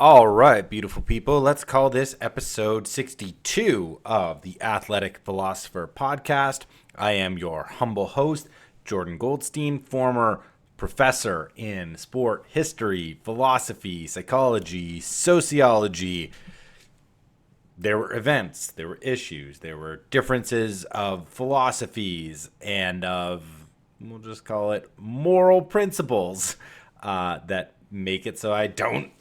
All right, beautiful people, let's call this episode 62 of the Athletic Philosopher podcast. I am your humble host, Jordan Goldstein, former professor in sport history, philosophy, psychology, sociology. There were events, there were issues, there were differences of philosophies and of, we'll just call it, moral principles that make it so I don't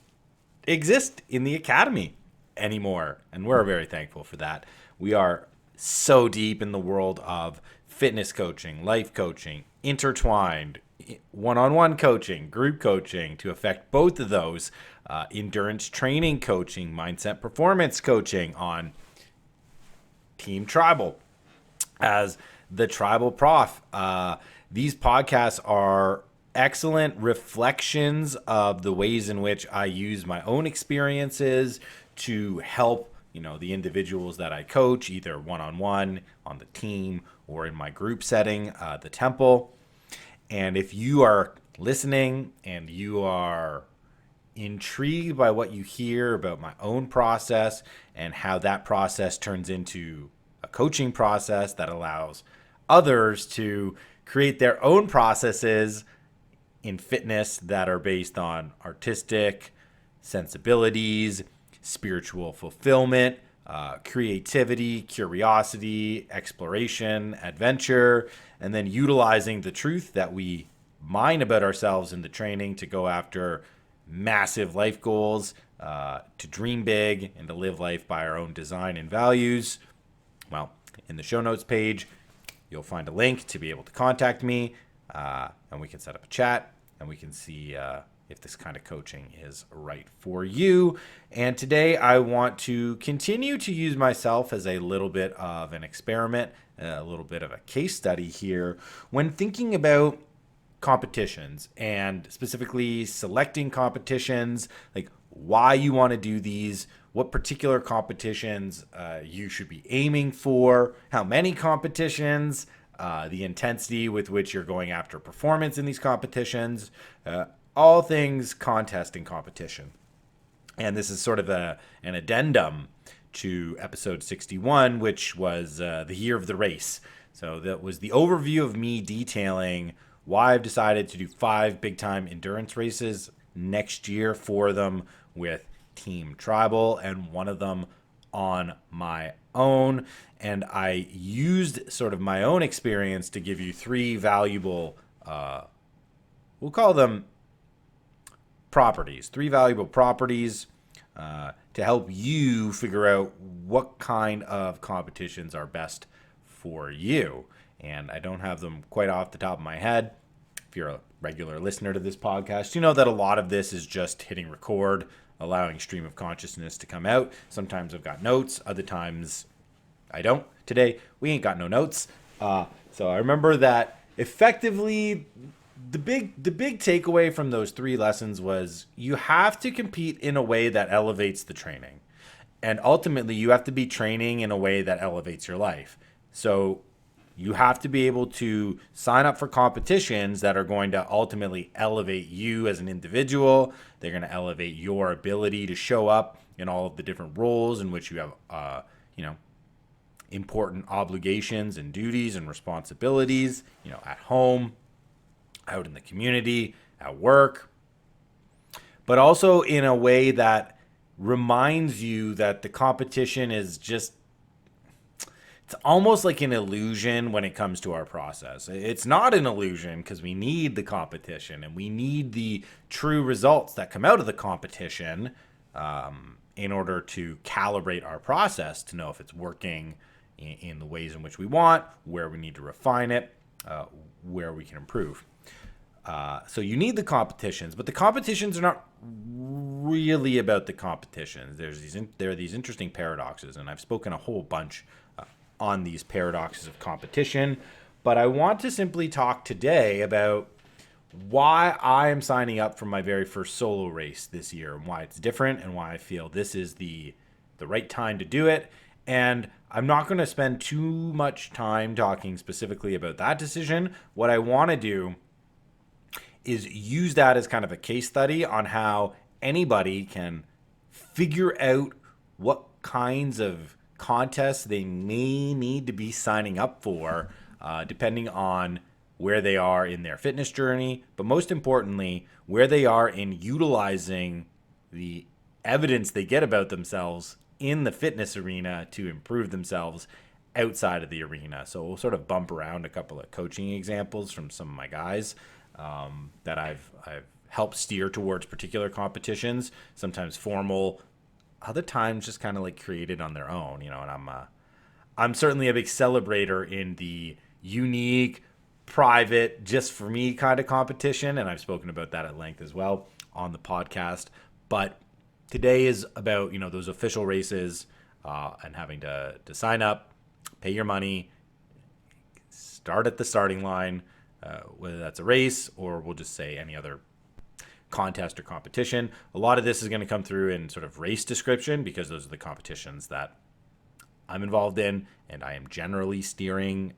exist in the academy anymore. And we're very thankful for that. We are so deep in the world of fitness coaching, life coaching, intertwined, one-on-one coaching, group coaching to affect both of those, endurance training coaching, mindset performance coaching on Team Tribal as the Tribal Prof. These podcasts are excellent reflections of the ways in which I use my own experiences to help, the individuals that I coach, either one-on-one, on the team, or in my group setting, the temple. And if you are listening and you are intrigued by what you hear about my own process and how that process turns into a coaching process that allows others to create their own processes in fitness that are based on artistic sensibilities, spiritual fulfillment, creativity, curiosity, exploration, adventure, and then utilizing the truth that we mine about ourselves in the training to go after massive life goals, to dream big, and to live life by our own design and values. Well, in the show notes page, you'll find a link to be able to contact me, and we can set up a chat, and we can see if this kind of coaching is right for you. And today I want to continue to use myself as a little bit of an experiment, a little bit of a case study here when thinking about competitions and specifically selecting competitions, like why you want to do these, what particular competitions you should be aiming for, how many competitions, the intensity with which you're going after performance in these competitions, all things contest and competition. And this is sort of an addendum to episode 61, which was the year of the race. So that was the overview of me detailing why I've decided to do 5 big-time endurance races next year, 4 of them with Team Tribal and 1 of them on my own. And I used sort of my own experience to give you 3 valuable, we'll call them properties, 3 valuable properties to help you figure out what kind of competitions are best for you. And I don't have them quite off the top of my head. If you're a regular listener to this podcast, you know that a lot of this is just hitting record, allowing stream of consciousness to come out. Sometimes I've got notes, other times I don't. Today, we ain't got no notes. So I remember that effectively the big takeaway from those 3 lessons was you have to compete in a way that elevates the training. And ultimately, you have to be training in a way that elevates your life. So you have to be able to sign up for competitions that are going to ultimately elevate you as an individual. They're going to elevate your ability to show up in all of the different roles in which you have, important obligations and duties and responsibilities, at home, out in the community, at work, but also in a way that reminds you that the competition is just, it's almost like an illusion when it comes to our process. It's not an illusion because we need the competition and we need the true results that come out of the competition in order to calibrate our process to know if it's working in the ways in which we want, where we need to refine it, where we can improve. So you need the competitions, but the competitions are not really about the competitions. There are these interesting paradoxes, and I've spoken a whole bunch on these paradoxes of competition, but I want to simply talk today about why I am signing up for my very first solo race this year and why it's different and why I feel this is the right time to do it. And I'm not going to spend too much time talking specifically about that decision. What I want to do is use that as kind of a case study on how anybody can figure out what kinds of contests they may need to be signing up for, depending on where they are in their fitness journey, but most importantly, where they are in utilizing the evidence they get about themselves in the fitness arena to improve themselves outside of the arena. So we'll sort of bump around a couple of coaching examples from some of my guys that I've helped steer towards particular competitions, sometimes formal, other times just kind of like created on their own, you know. And I'm certainly a big celebrator in the unique, private, just for me kind of competition, and I've spoken about that at length as well on the podcast. But today is about, you know, those official races and having to sign up, pay your money, start at the starting line, whether that's a race or we'll just say any other contest or competition. A lot of this is going to come through in sort of race description because those are the competitions that I'm involved in, and I am generally steering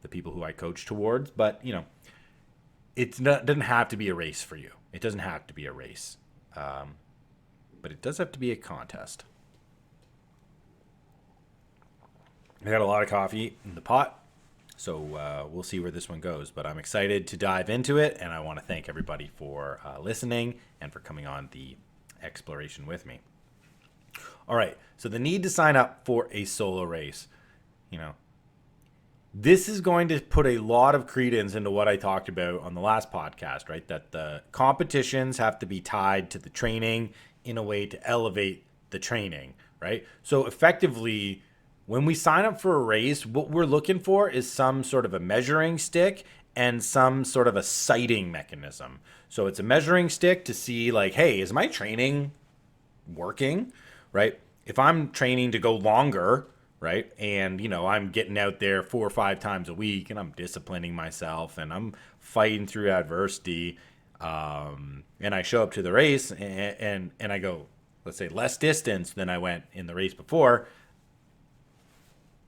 the people who I coach towards. But, you know, it doesn't have to be a race for you. It doesn't have to be a race. But it does have to be a contest. I got a lot of coffee in the pot, so we'll see where this one goes. But I'm excited to dive into it, and I want to thank everybody for listening and for coming on the exploration with me. All right, so the need to sign up for a solo race. You know, this is going to put a lot of credence into what I talked about on the last podcast, right? That the competitions have to be tied to the training in a way to elevate the training, right? So effectively, when we sign up for a race, what we're looking for is some sort of a measuring stick and some sort of a sighting mechanism. So it's a measuring stick to see like, hey, is my training working, right? If I'm training to go longer, right, and, you know, I'm getting out there 4 or 5 times a week and I'm disciplining myself and I'm fighting through adversity, and I show up to the race and I go, let's say, less distance than I went in the race before.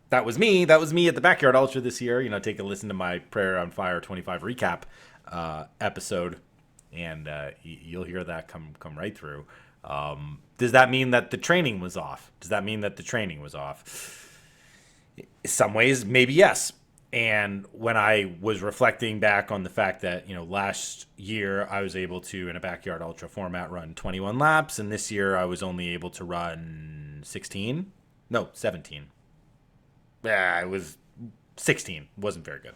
That was me at the Backyard Ultra this year. You know, take a listen to my Prayer on Fire 25 recap episode, and you'll hear that come right through. Does that mean that the training was off? In some ways, maybe yes. And when I was reflecting back on the fact that, you know, last year I was able to, in a Backyard Ultra format, run 21 laps, and this year I was only able to run 17. Yeah, it was 16. Wasn't very good.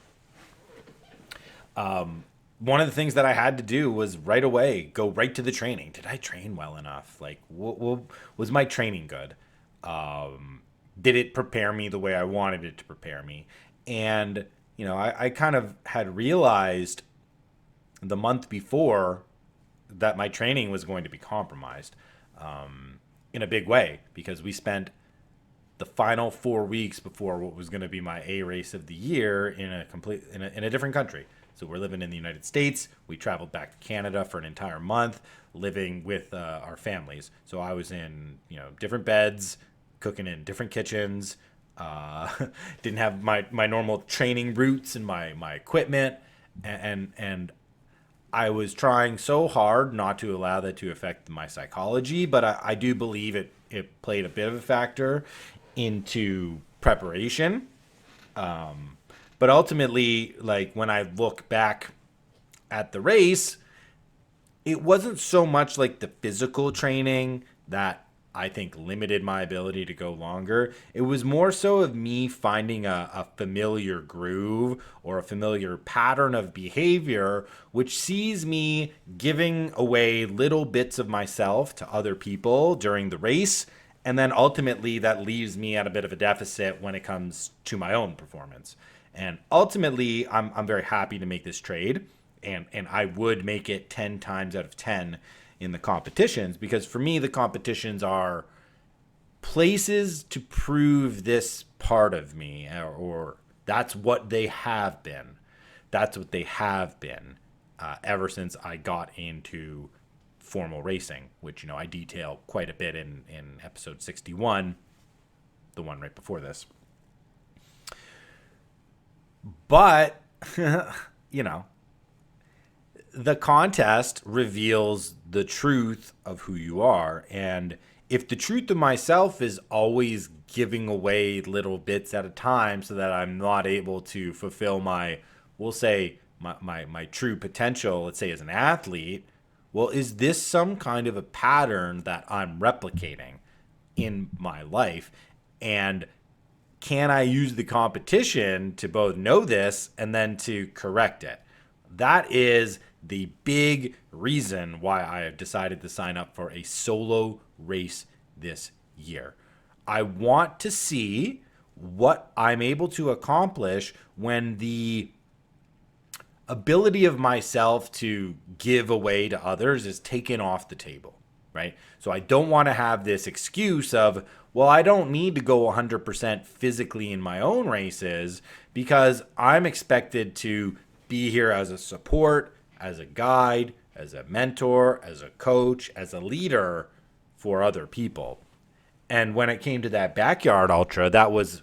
One of the things that I had to do was right away go right to the training. Did I train well enough? Like, was my training good? Did it prepare me the way I wanted it to prepare me? And, you know, I kind of had realized the month before that my training was going to be compromised in a big way, because we spent the final 4 weeks before what was going to be my A race of the year in a different country. So we're living in the United States. We traveled back to Canada for an entire month, living with our families. So I was in, you know, different beds, cooking in different kitchens. Didn't have my normal training routes and my equipment, and I was trying so hard not to allow that to affect my psychology. But I do believe it played a bit of a factor into preparation. But ultimately, like, when I look back at the race, it wasn't so much like the physical training that I think limited my ability to go longer. It was more so of me finding a familiar groove or a familiar pattern of behavior, which sees me giving away little bits of myself to other people during the race. And then ultimately that leaves me at a bit of a deficit when it comes to my own performance. And ultimately, I'm very happy to make this trade, and I would make it 10 times out of 10 in the competitions, because for me, the competitions are places to prove this part of me, or that's what they have been. That's what they have been ever since I got into formal racing, which, you know, I detail quite a bit in episode 61, the one right before this. But, you know, the contest reveals the truth of who you are. And if the truth of myself is always giving away little bits at a time so that I'm not able to fulfill my, we'll say, my true potential, let's say as an athlete, well, is this some kind of a pattern that I'm replicating in my life? And can I use the competition to both know this and then to correct it? That is the big reason why I have decided to sign up for a solo race this year. I want to see what I'm able to accomplish when the ability of myself to give away to others is taken off the table, right? So I don't want to have this excuse of, well, I don't need to go 100% physically in my own races because I'm expected to be here as a support, as a guide, as a mentor, as a coach, as a leader for other people. And when it came to that backyard ultra, that was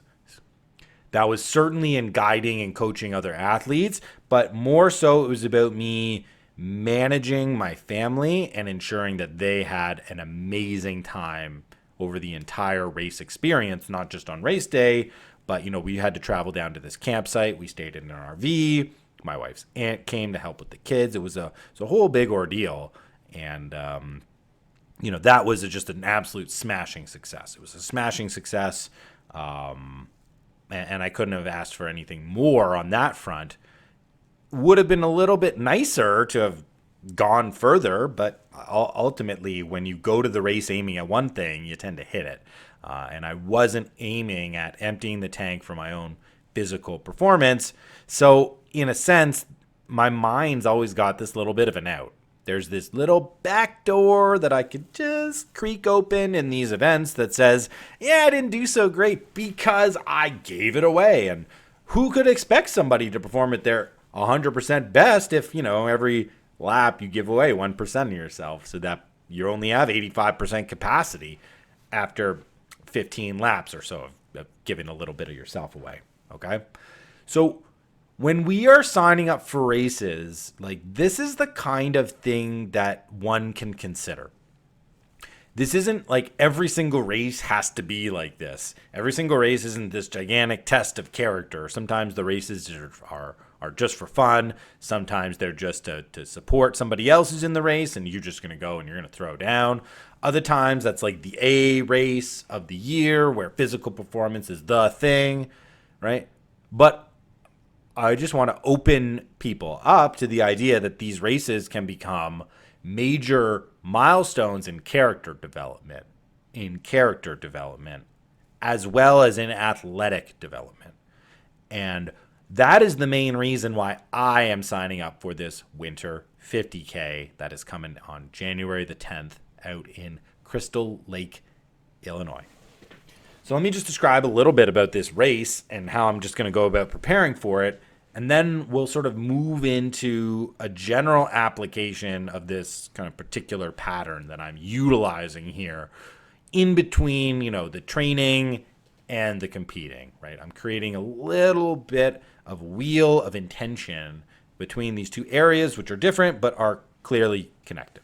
certainly in guiding and coaching other athletes, but more so it was about me managing my family and ensuring that they had an amazing time over the entire race experience, not just on race day, but we had to travel down to this campsite. We stayed in an RV. My wife's aunt came to help with the kids. It was a whole big ordeal, and that was just an absolute smashing success. It was a smashing success. And I couldn't have asked for anything more on that front. Would have been a little bit nicer to have gone further, but ultimately, when you go to the race aiming at one thing, you tend to hit it. And I wasn't aiming at emptying the tank for my own physical performance. So, in a sense, my mind's always got this little bit of an out. There's this little back door that I could just creak open in these events that says, yeah, I didn't do so great because I gave it away. And who could expect somebody to perform at their 100% best if, every lap you give away 1% of yourself so that you only have 85% capacity after 15 laps or so of giving a little bit of yourself away. Okay. So when we are signing up for races, this is the kind of thing that one can consider. This isn't like every single race has to be like this. Every single race isn't this gigantic test of character. Sometimes the races are just for fun. Sometimes they're just to support somebody else who's in the race and you're just going to go and you're going to throw down. Other times that's like the A race of the year where physical performance is the thing, right? But I just want to open people up to the idea that these races can become major milestones in character development, as well as in athletic development. And that is the main reason why I am signing up for this winter 50K that is coming on January the 10th out in Crystal Lake, Illinois. So let me just describe a little bit about this race and how I'm just going to go about preparing for it. And then we'll sort of move into a general application of this kind of particular pattern that I'm utilizing here in between, the training and the competing, right? I'm creating a little bit of wheel of intention between these two areas, which are different, but are clearly connected,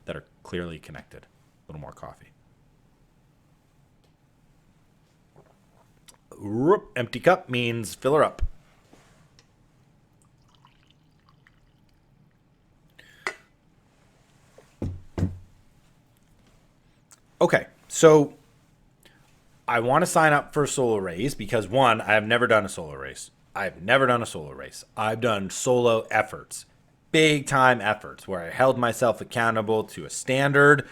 A little more coffee. Empty cup means fill her up. Okay, so I want to sign up for a solo race because, one, I have never done a solo race. I've done solo efforts, big time efforts where I held myself accountable to a standard.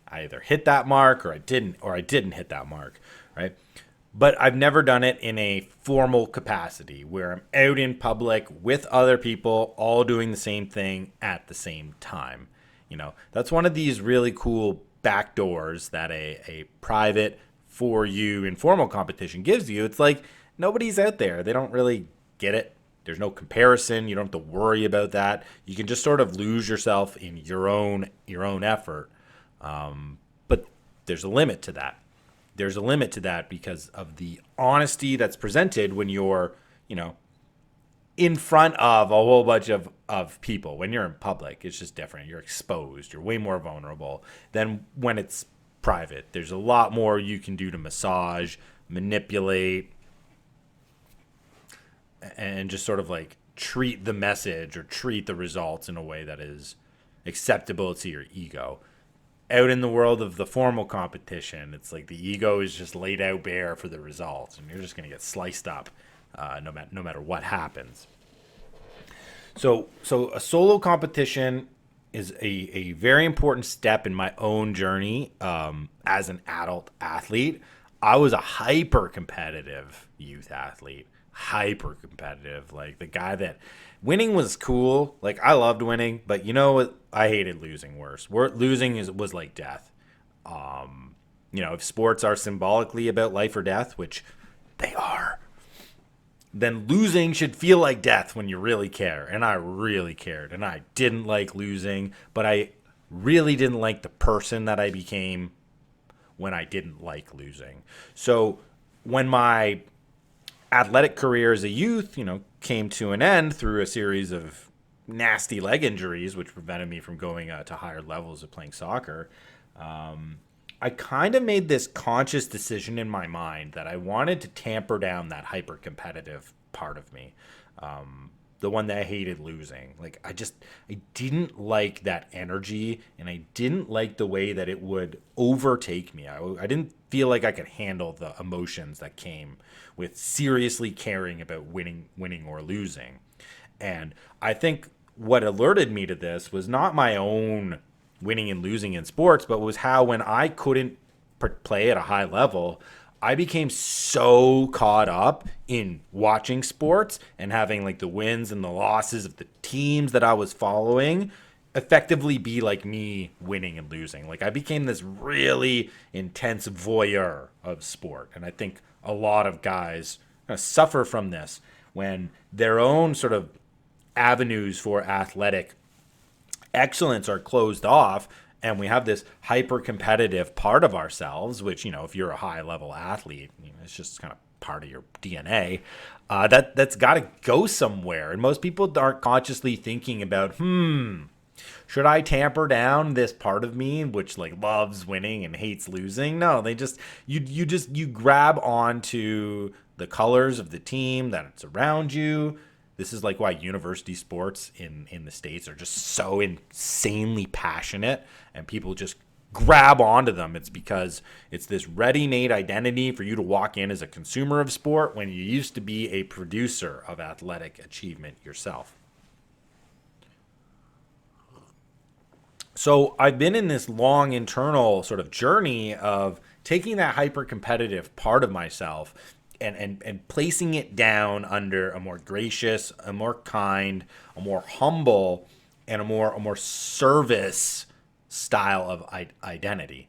I either hit that mark or I didn't hit that mark, right? But I've never done it in a formal capacity where I'm out in public with other people all doing the same thing at the same time. That's one of these really cool back doors that a private for you informal competition gives you. It's like nobody's out there. They don't really get it. There's no comparison. You don't have to worry about that. You can just sort of lose yourself in your own effort. But there's a limit to that. Because of the honesty that's presented when you're, in front of a whole bunch of people. When you're in public, it's just different. You're exposed. You're way more vulnerable than when it's private. There's a lot more you can do to massage, manipulate, and just sort of like treat the message or treat the results in a way that is acceptable to your ego. Out in the world of the formal competition, it's like the ego is just laid out bare for the results, and you're just going to get sliced up no matter what happens. So a solo competition is a very important step in my own journey as an adult athlete. I was a hyper competitive youth athlete, hyper competitive, like the guy that winning was cool. Like I loved winning, but you know what? I hated losing worse. Losing was like death. If sports are symbolically about life or death, which they are, then losing should feel like death when you really care. And I really cared. And I didn't like losing, but I really didn't like the person that I became when I didn't like losing. So when my athletic career as a youth, came to an end through a series of nasty leg injuries, which prevented me from going to higher levels of playing soccer, I kind of made this conscious decision in my mind that I wanted to tamper down that hyper competitive part of me, the one that I hated losing. Like I didn't like that energy, and I didn't like the way that it would overtake me. I didn't feel like I could handle the emotions that came with seriously caring about winning or losing. And I think what alerted me to this was not my own winning and losing in sports, but was how when I couldn't play at a high level, I became so caught up in watching sports and having like the wins and the losses of the teams that I was following effectively be like me winning and losing. Like I became this really intense voyeur of sport. And I think a lot of guys suffer from this when their own sort of avenues for athletic excellence are closed off, and we have this hyper competitive part of ourselves, which, if you're a high level athlete, it's just kind of part of your DNA, that's got to go somewhere. And most people aren't consciously thinking about, should I tamper down this part of me which like loves winning and hates losing? No, they just you grab onto the colors of the team that's around you. This is like why university sports in the States are just so insanely passionate, and people just grab onto them. It's because it's this ready-made identity for you to walk in as a consumer of sport when you used to be a producer of athletic achievement yourself. So I've been in this long internal sort of journey of taking that hyper-competitive part of myself and placing it down under a more gracious, a more kind, a more humble, and a more service style of identity.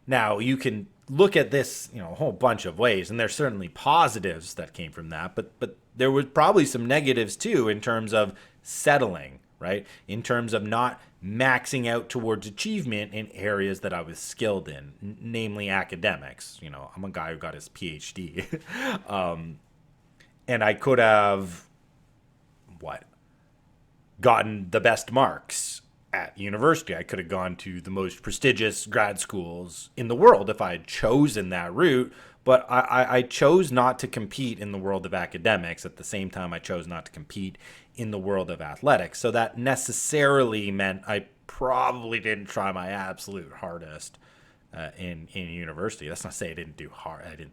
Now, you can look at this, a whole bunch of ways, and there's certainly positives that came from that, but there was probably some negatives too in terms of settling, right? In terms of not maxing out towards achievement in areas that I was skilled in, namely academics. I'm a guy who got his PhD. And I could have, gotten the best marks at university. I could have gone to the most prestigious grad schools in the world if I had chosen that route. But I chose not to compete in the world of academics. At the same time, I chose not to compete in the world of athletics. So that necessarily meant I probably didn't try my absolute hardest in university. That's not to say I didn't do hard.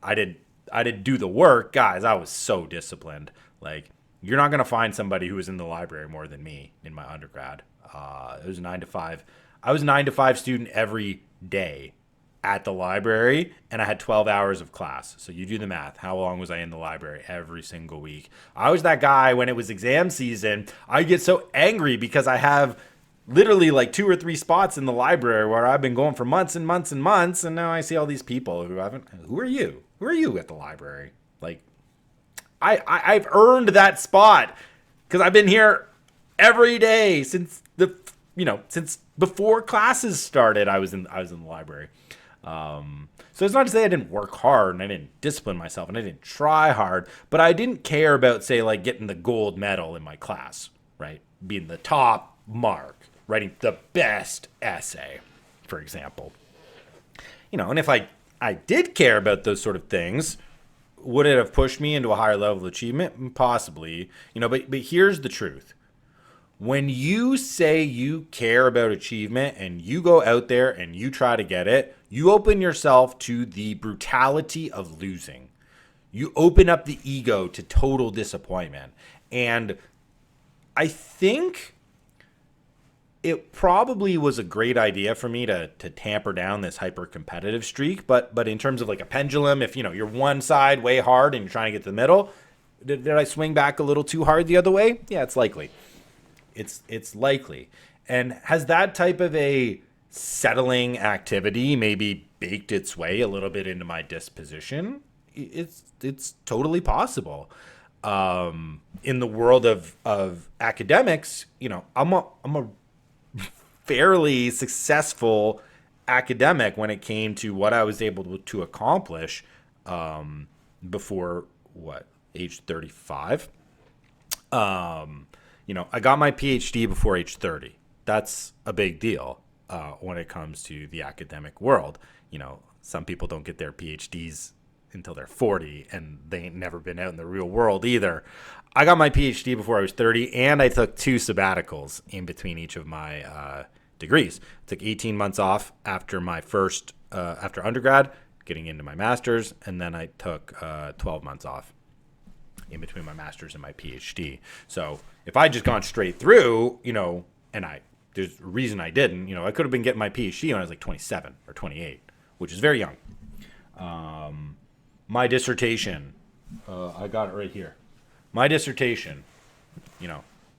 I didn't do the work, guys. I was so disciplined. Like, you're not gonna find somebody who was in the library more than me in my undergrad. It was 9 to 5. I was a 9 to 5 student every day at the library, and I had 12 hours of class. So you do the math. How long was I in the library every single week? I was that guy when it was exam season. I get so angry because I have literally like 2 or 3 spots in the library where I've been going for months and months and months, and now I see all these people who haven't. Who are you? Who are you at the library? Like, I've earned that spot because I've been here every day since since before classes started. I was in the library. So it's not to say I didn't work hard and I didn't discipline myself and I didn't try hard, but I didn't care about, say, like getting the gold medal in my class, right? Being the top mark, writing the best essay, for example. And if I did care about those sort of things, would it have pushed me into a higher level of achievement? Possibly. But here's the truth. When you say you care about achievement and you go out there and you try to get it, you open yourself to the brutality of losing. You open up the ego to total disappointment. And I think it probably was a great idea for me to tamper down this hyper competitive streak. But in terms of like a pendulum, if you're one side way hard and you're trying to get to the middle, did I swing back a little too hard the other way? Yeah, it's likely. It's likely. And has that type of a settling activity maybe baked its way a little bit into my disposition? It's totally possible. In the world of academics, I'm a fairly successful academic when it came to what I was able to accomplish before age 35. I got my PhD before age 30. That's a big deal when it comes to the academic world. Some people don't get their PhDs until they're 40, and they ain't never been out in the real world either. I got my PhD before I was 30, and I took 2 sabbaticals in between each of my degrees. I took 18 months off after my first, after undergrad, getting into my master's, and then I took 12 months off in between my master's and my PhD. So if I just gone straight through, and there's a reason I didn't, I could have been getting my PhD when I was like 27 or 28, which is very young. My dissertation, I got it right here. My dissertation,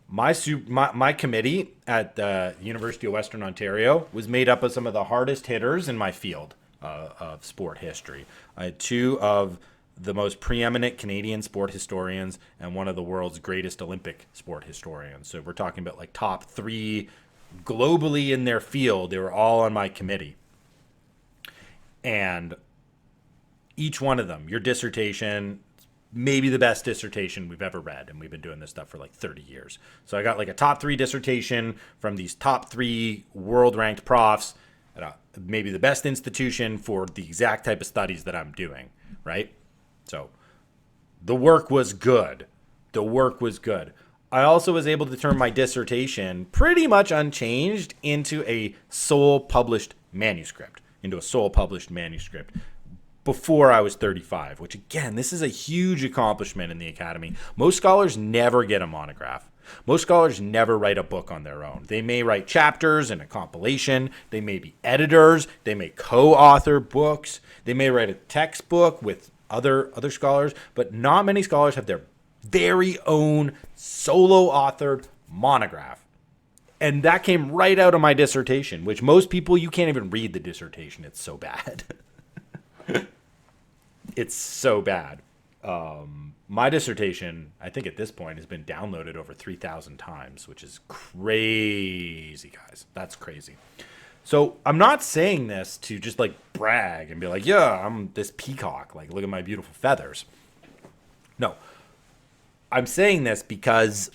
my committee at the University of Western Ontario was made up of some of the hardest hitters in my field of sport history. I had 2 of the most preeminent Canadian sport historians and one of the world's greatest Olympic sport historians. So we're talking about like top 3 globally in their field. They were all on my committee. And each one of them, your dissertation, maybe the best dissertation we've ever read. And we've been doing this stuff for like 30 years. So I got like a top 3 dissertation from these top 3 world ranked profs at maybe the best institution for the exact type of studies that I'm doing, right? So the work was good. I also was able to turn my dissertation pretty much unchanged into a sole published manuscript before I was 35, which again, this is a huge accomplishment in the academy. Most scholars never get a monograph. Most scholars never write a book on their own. They may write chapters in a compilation. They may be editors. They may co-author books. They may write a textbook with other scholars, but not many scholars have their very own solo authored monograph. And that came right out of my dissertation, which most people, you can't even read the dissertation. It's so bad. It's so bad. My dissertation, I think at this point, has been downloaded over 3,000 times, which is crazy, guys. That's crazy. So I'm not saying this to just like brag and be like, yeah, I'm this peacock. Like, look at my beautiful feathers. No, I'm saying this because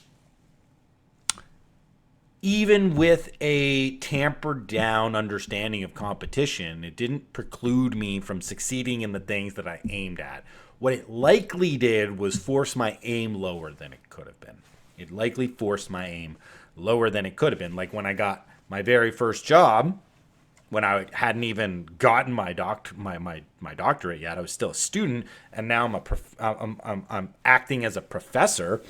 even with a tampered down understanding of competition, it didn't preclude me from succeeding in the things that I aimed at. What it likely did was force my aim lower than it could have been. It likely forced my aim lower than it could have been. Like when I got my very first job, when I hadn't even gotten my doctorate yet, I was still a student, and now I'm acting as a professor.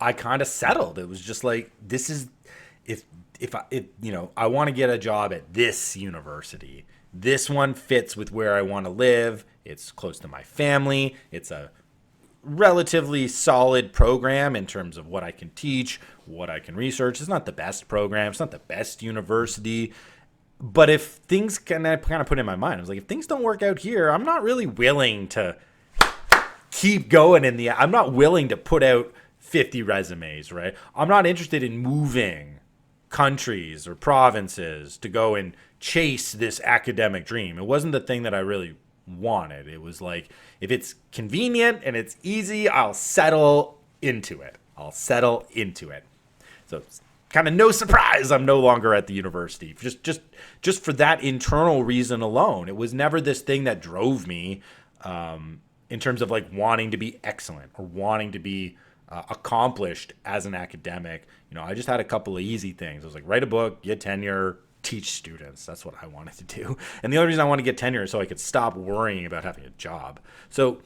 I kind of settled. It was just like, this is, if I want to get a job at this university. This one fits with where I want to live. It's close to my family. It's a relatively solid program in terms of what I can teach, what I can research. It's not the best program. It's not the best university. But if things kind of put in my mind, I was like, if things don't work out here, I'm not really willing to keep going I'm not willing to put out 50 resumes, right? I'm not interested in moving countries or provinces to go and chase this academic dream. It wasn't the thing that I really wanted. It was like, if it's convenient and it's easy, I'll settle into it. So it's kind of no surprise I'm no longer at the university. Just for that internal reason alone. It was never this thing that drove me in terms of like wanting to be excellent or wanting to be accomplished as an academic. I just had a couple of easy things. I was like, write a book, get tenure, teach students. That's what I wanted to do. And the only reason I wanted to get tenure is so I could stop worrying about having a job. So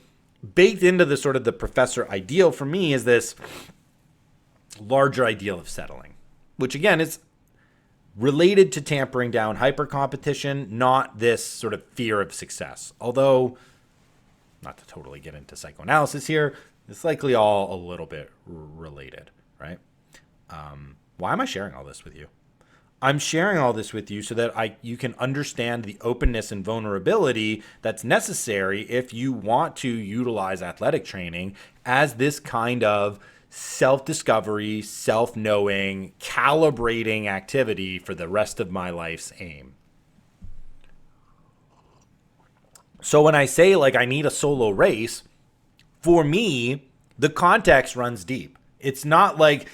baked into the sort of the professor ideal for me is this larger ideal of settling, which again is related to tampering down hyper competition, not this sort of fear of success. Although, not to totally get into psychoanalysis here, it's likely all a little bit related, right? Why am I sharing all this with you? I'm sharing all this with you so that you can understand the openness and vulnerability that's necessary if you want to utilize athletic training as this kind of self-discovery, self-knowing, calibrating activity for the rest of my life's aim. So when I say like I need a solo race, for me, the context runs deep. It's not like,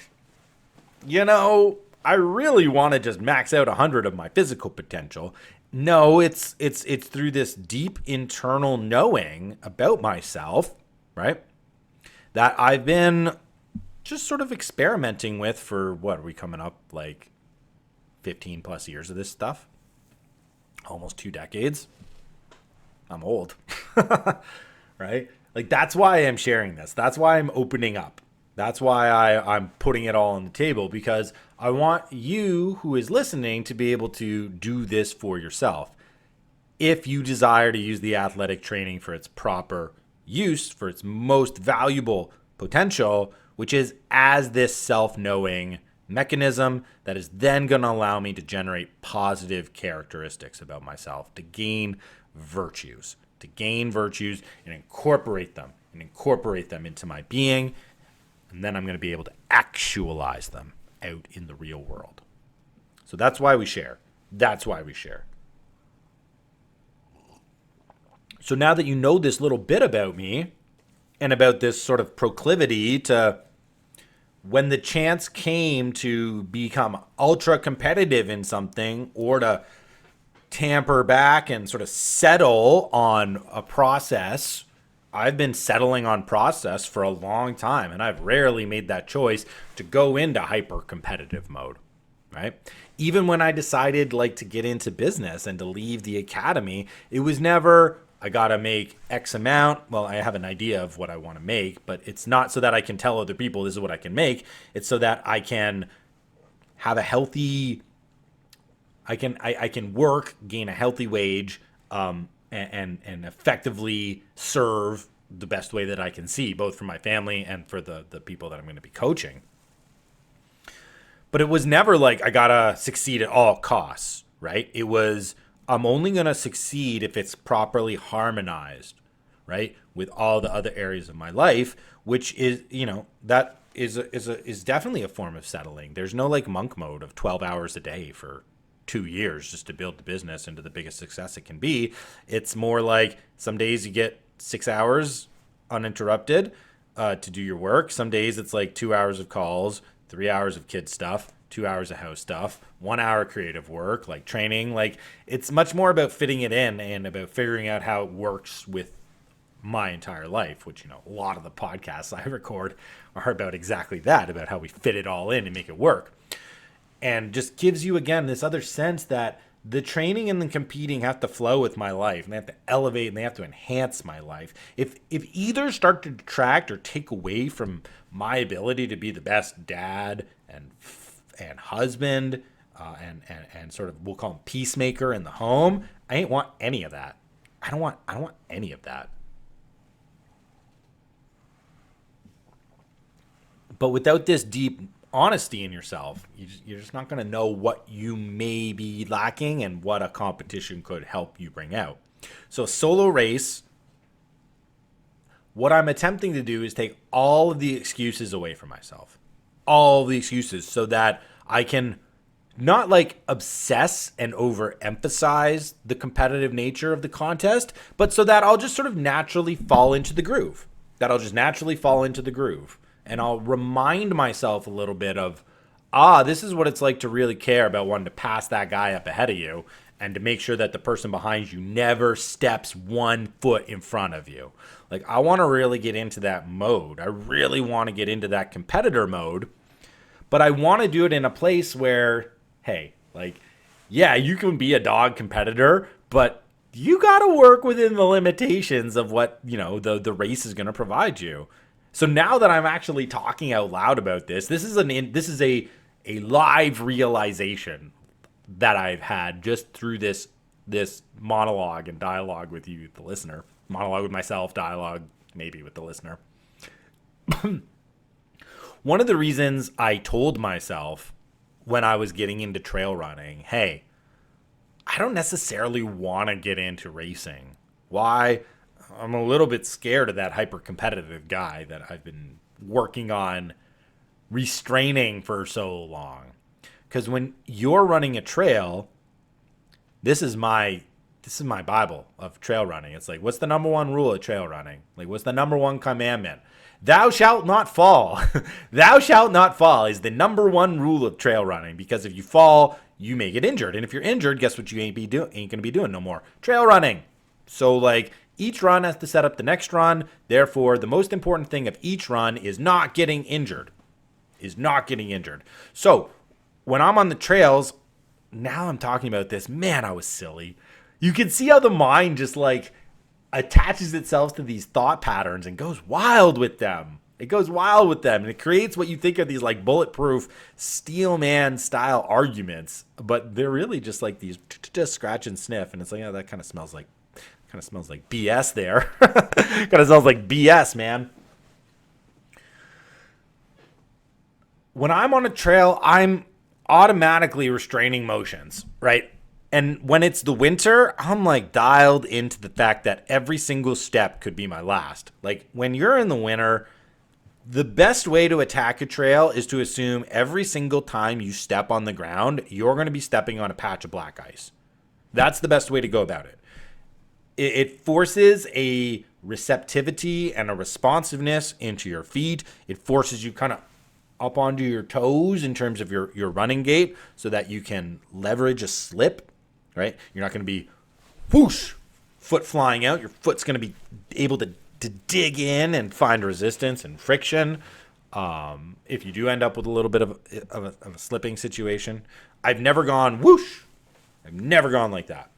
I really want to just max out 100 of my physical potential. No, it's through this deep internal knowing about myself, right? That I've been just sort of experimenting with for what are we coming up like 15 plus years of this stuff? Almost 2 decades. I'm old, right? Like that's why I'm sharing this. That's why I'm opening up. That's why I'm putting it all on the table, because I want you who is listening to be able to do this for yourself. If you desire to use the athletic training for its proper use, for its most valuable potential, which is as this self-knowing mechanism that is then going to allow me to generate positive characteristics about myself, to gain virtues and incorporate them into my being. And then I'm going to be able to actualize them out in the real world. So that's why we share. So now that you know this little bit about me and about this sort of proclivity to, when the chance came to become ultra competitive in something or to tamper back and sort of settle on a process, I've been settling on process for a long time, and I've rarely made that choice to go into hyper competitive mode, right? Even when I decided like to get into business and to leave the academy, it was never, I got to make X amount. Well, I have an idea of what I want to make, but it's not so that I can tell other people this is what I can make. It's so that I can have a healthy, I can work, gain a healthy wage, and effectively serve the best way that I can see, both for my family and for the people that I'm going to be coaching. But it was never like I gotta succeed at all costs, right? It was, I'm only going to succeed if it's properly harmonized, right, with all the other areas of my life, which is, that is definitely a form of settling. There's no like monk mode of 12 hours a day for 2 years just to build the business into the biggest success it can be. It's more like some days you get 6 hours uninterrupted to do your work. Some days it's like 2 hours of calls, 3 hours of kid stuff, 2 hours of house stuff, 1 hour creative work, like training. Like it's much more about fitting it in and about figuring out how it works with my entire life, which, a lot of the podcasts I record are about exactly that, about how we fit it all in and make it work. And just gives you, again, this other sense that the training and the competing have to flow with my life, and they have to elevate and they have to enhance my life. If either start to detract or take away from my ability to be the best dad and husband and sort of, we'll call him peacemaker in the home, I ain't want any of that. I don't want any of that. But without this deep honesty in yourself, you're just not going to know what you may be lacking and what a competition could help you bring out. So solo race, what I'm attempting to do is take all of the excuses away from myself. All of the excuses, so that I can not like obsess and overemphasize the competitive nature of the contest, but so that I'll just sort of naturally fall into the groove. That I'll just naturally fall into the groove. And I'll remind myself a little bit of, this is what it's like to really care about wanting to pass that guy up ahead of you and to make sure that the person behind you never steps 1 foot in front of you. Like, I want to really get into that mode. I really want to get into that competitor mode, but I want to do it in a place where, hey, like, yeah, you can be a dog competitor, but you got to work within the limitations of what, the race is going to provide you. So now that I'm actually talking out loud about this, this is a live realization that I've had just through this monologue and dialogue with you, the listener. Monologue with myself, dialogue maybe with the listener. One of the reasons I told myself when I was getting into trail running, hey, I don't necessarily want to get into racing. Why? I'm a little bit scared of that hyper-competitive guy that I've been working on restraining for so long. Because when you're running a trail, this is my Bible of trail running. It's like, what's the number one rule of trail running? Like, what's the number one commandment? Thou shalt not fall. Thou shalt not fall is the number one rule of trail running, because if you fall, you may get injured. And if you're injured, guess what you ain't going to be doing no more? Trail running. So, like, each run has to set up the next run. Therefore, the most important thing of each run is not getting injured. So, when I'm on the trails, now I'm talking about this, man, I was silly. You can see how the mind just like attaches itself to these thought patterns and goes wild with them. And it creates what you think are these like bulletproof steel man style arguments, but they're really just like these just scratch and sniff. And it's like, that kind of smells like BS there. Kind of smells like BS, man. When I'm on a trail, I'm automatically restraining motions, right? And when it's the winter, I'm like dialed into the fact that every single step could be my last. Like, when you're in the winter, the best way to attack a trail is to assume every single time you step on the ground, you're going to be stepping on a patch of black ice. That's the best way to go about it. It forces a receptivity and a responsiveness into your feet. It forces you kind of up onto your toes in terms of your running gait so that you can leverage a slip, right? You're not going to be whoosh, foot flying out. Your foot's going to be able to dig in and find resistance and friction. If you do end up with a little bit of a slipping situation, I've never gone whoosh. I've never gone like that.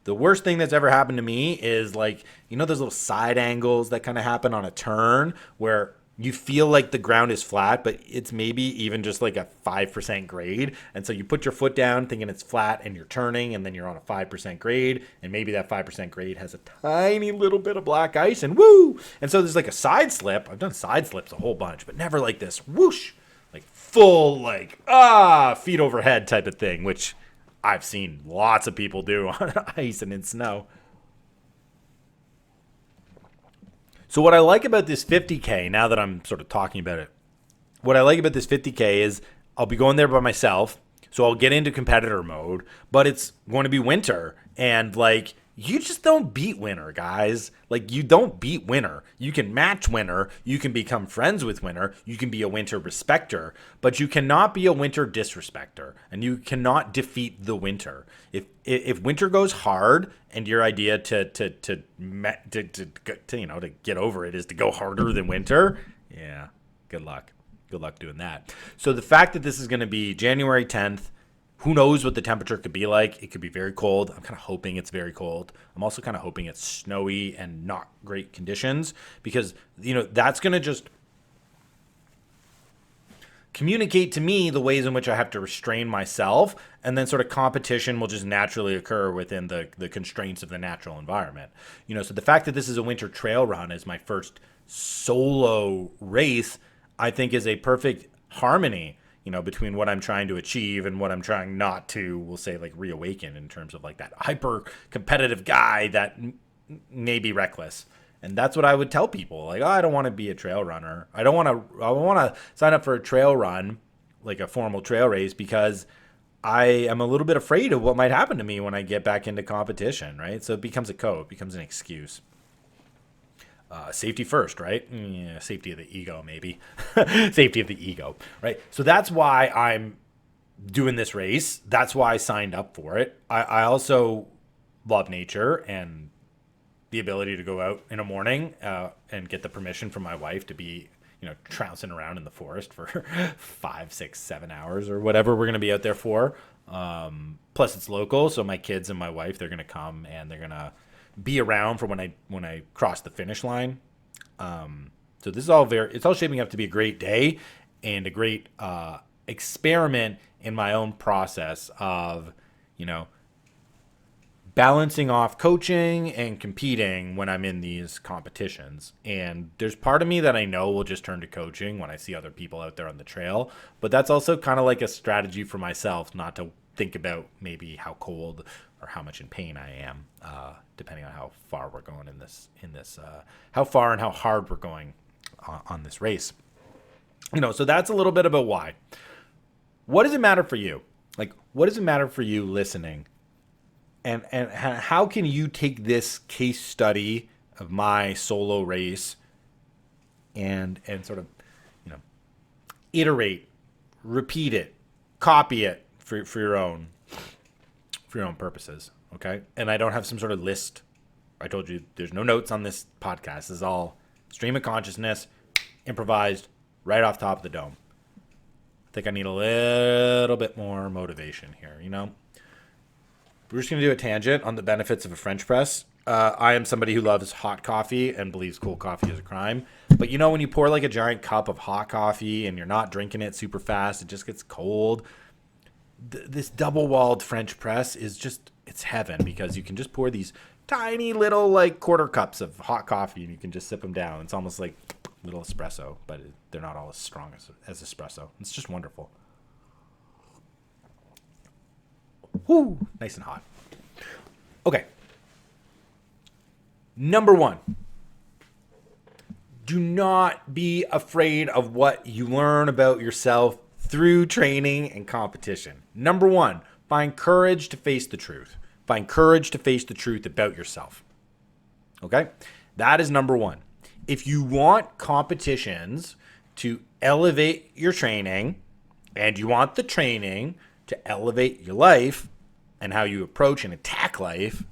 The worst thing that's ever happened to me is like, those little side angles that kind of happen on a turn where you feel like the ground is flat, but it's maybe even just like a 5% grade. And so you put your foot down thinking it's flat and you're turning, and then you're on a 5% grade. And maybe that 5% grade has a tiny little bit of black ice, and woo! And so there's like a side slip. I've done side slips a whole bunch, but never like this whoosh, like full, like, feet overhead type of thing, which I've seen lots of people do on ice and in snow. So what I like about this 50K, now that I'm sort of talking about it, what I like about this 50K is I'll be going there by myself, so I'll get into competitor mode, but it's going to be winter, and like, you just don't beat winter, guys. Like, you don't beat winter. You can match winter, you can become friends with winter, you can be a winter respecter, but you cannot be a winter disrespecter, and you cannot defeat the winter. If winter goes hard, and your idea to get over it is to go harder than winter, yeah, good luck. Good luck doing that. So the fact that this is going to be January 10th, who knows what the temperature could be like? It could be very cold. I'm kind of hoping it's very cold. I'm also kind of hoping it's snowy and not great conditions, because, that's going to just communicate to me the ways in which I have to restrain myself, and then sort of competition will just naturally occur within the constraints of the natural environment. So the fact that this is a winter trail run as my first solo race, I think is a perfect harmony, between what I'm trying to achieve and what I'm trying not to, we'll say, like, reawaken in terms of like that hyper competitive guy that may be reckless. And that's what I would tell people. Like, I don't want to be a trail runner. I want to sign up for a trail run like a formal trail race because I am a little bit afraid of what might happen to me when I get back into competition, right? So it becomes a code, it becomes an excuse. Safety first, right? Yeah, safety of the ego, maybe. Safety of the ego, right? So that's why I'm doing this race. That's why I signed up for it. I also love nature and the ability to go out in the morning and get the permission from my wife to be, trouncing around in the forest for 5, 6, 7 hours or whatever we're going to be out there for. Plus it's local. So my kids and my wife, they're going to come and they're going to be around for when I cross the finish line. So this is it's all shaping up to be a great day and a great experiment in my own process of, balancing off coaching and competing when I'm in these competitions. And there's part of me that I know will just turn to coaching when I see other people out there on the trail. But that's also kind of like a strategy for myself not to think about maybe how cold or how much in pain I am, depending on how far we're going in this, how far and how hard we're going on this race. So that's a little bit about why. What does it matter for you? Like, what does it matter for you listening? And how can you take this case study of my solo race and sort of, iterate, repeat it, copy it for your own purposes, okay? And I don't have some sort of list. I told you there's no notes on this podcast. This is all stream of consciousness, improvised, right off top of the dome. I think I need a little bit more motivation here, We're just going to do a tangent on the benefits of a French press. I am somebody who loves hot coffee and believes cold coffee is a crime. But when you pour like a giant cup of hot coffee and you're not drinking it super fast, it just gets cold. This double-walled French press is it's heaven because you can just pour these tiny little like quarter cups of hot coffee and you can just sip them down. It's almost like little espresso, but they're not all as strong as espresso. It's just wonderful. Whoo, nice and hot. Okay. Number 1, do not be afraid of what you learn about yourself through training and competition. Number 1, find courage to face the truth. Find courage to face the truth about yourself. Okay? That is number 1. If you want competitions to elevate your training and you want the training to elevate your life and how you approach and attack life,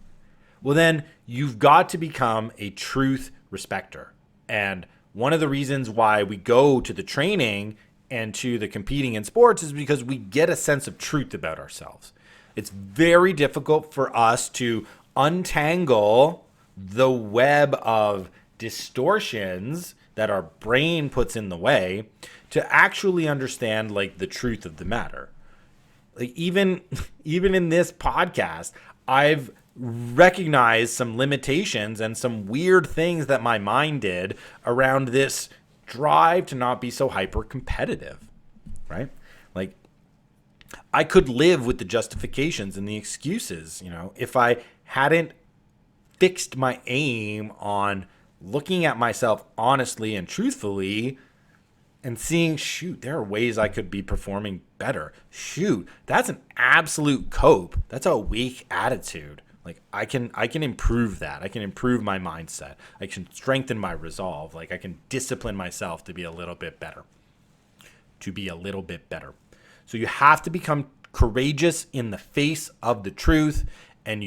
well, then you've got to become a truth respecter. And one of the reasons why we go to the training and to the competing in sports is because we get a sense of truth about ourselves. It's very difficult for us to untangle the web of distortions that our brain puts in the way to actually understand like the truth of the matter. Like even in this podcast, I've recognized some limitations and some weird things that my mind did around this drive to not be so hyper competitive, right? Like I could live with the justifications and the excuses, if I hadn't fixed my aim on looking at myself honestly and truthfully and seeing, shoot, there are ways I could be performing better. Shoot, that's an absolute cope. That's a weak attitude. Like I can improve that. I can improve my mindset. I can strengthen my resolve. Like I can discipline myself to be a little bit better. So you have to become courageous in the face of the truth. And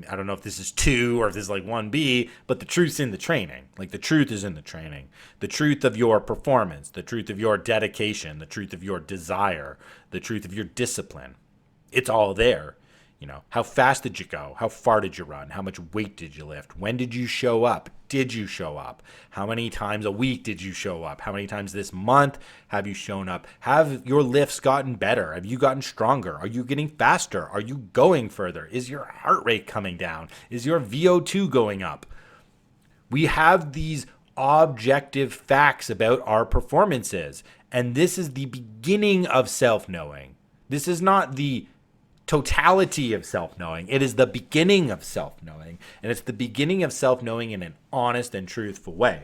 I don't know if this is 2 or if this is like 1B, but the truth's in the training. Like the truth is in the training. The truth of your performance, the truth of your dedication, the truth of your desire, the truth of your discipline. It's all there. How fast did you go? How far did you run? How much weight did you lift? When did you show up? Did you show up? How many times a week did you show up? How many times this month have you shown up? Have your lifts gotten better? Have you gotten stronger? Are you getting faster? Are you going further? Is your heart rate coming down? Is your VO2 going up? We have these objective facts about our performances, and this is the beginning of self-knowing. This is not the totality of self-knowing. It is the beginning of self-knowing, and it's the beginning of self-knowing in an honest and truthful way,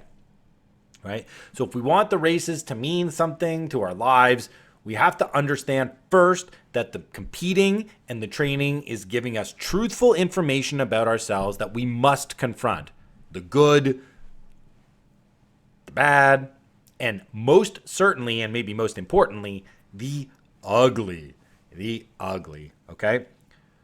right? So if we want the races to mean something to our lives, We have to understand first that the competing and the training is giving us truthful information about ourselves that we must confront. The good, the bad, and most certainly, and maybe most importantly, the ugly. The ugly, okay?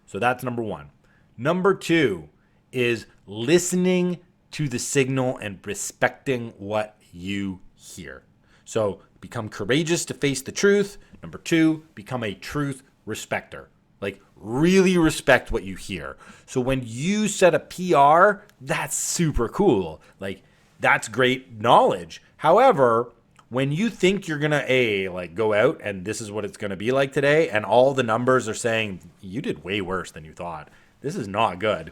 So that's number one. Number two is listening to the signal and respecting what you hear. So become courageous to face the truth. Number two, become a truth respecter. Like, really respect what you hear. So when you set a PR, that's super cool. Like, that's great knowledge. However, when you think you're going to go out and this is what it's going to be like today, and all the numbers are saying you did way worse than you thought, this is not good,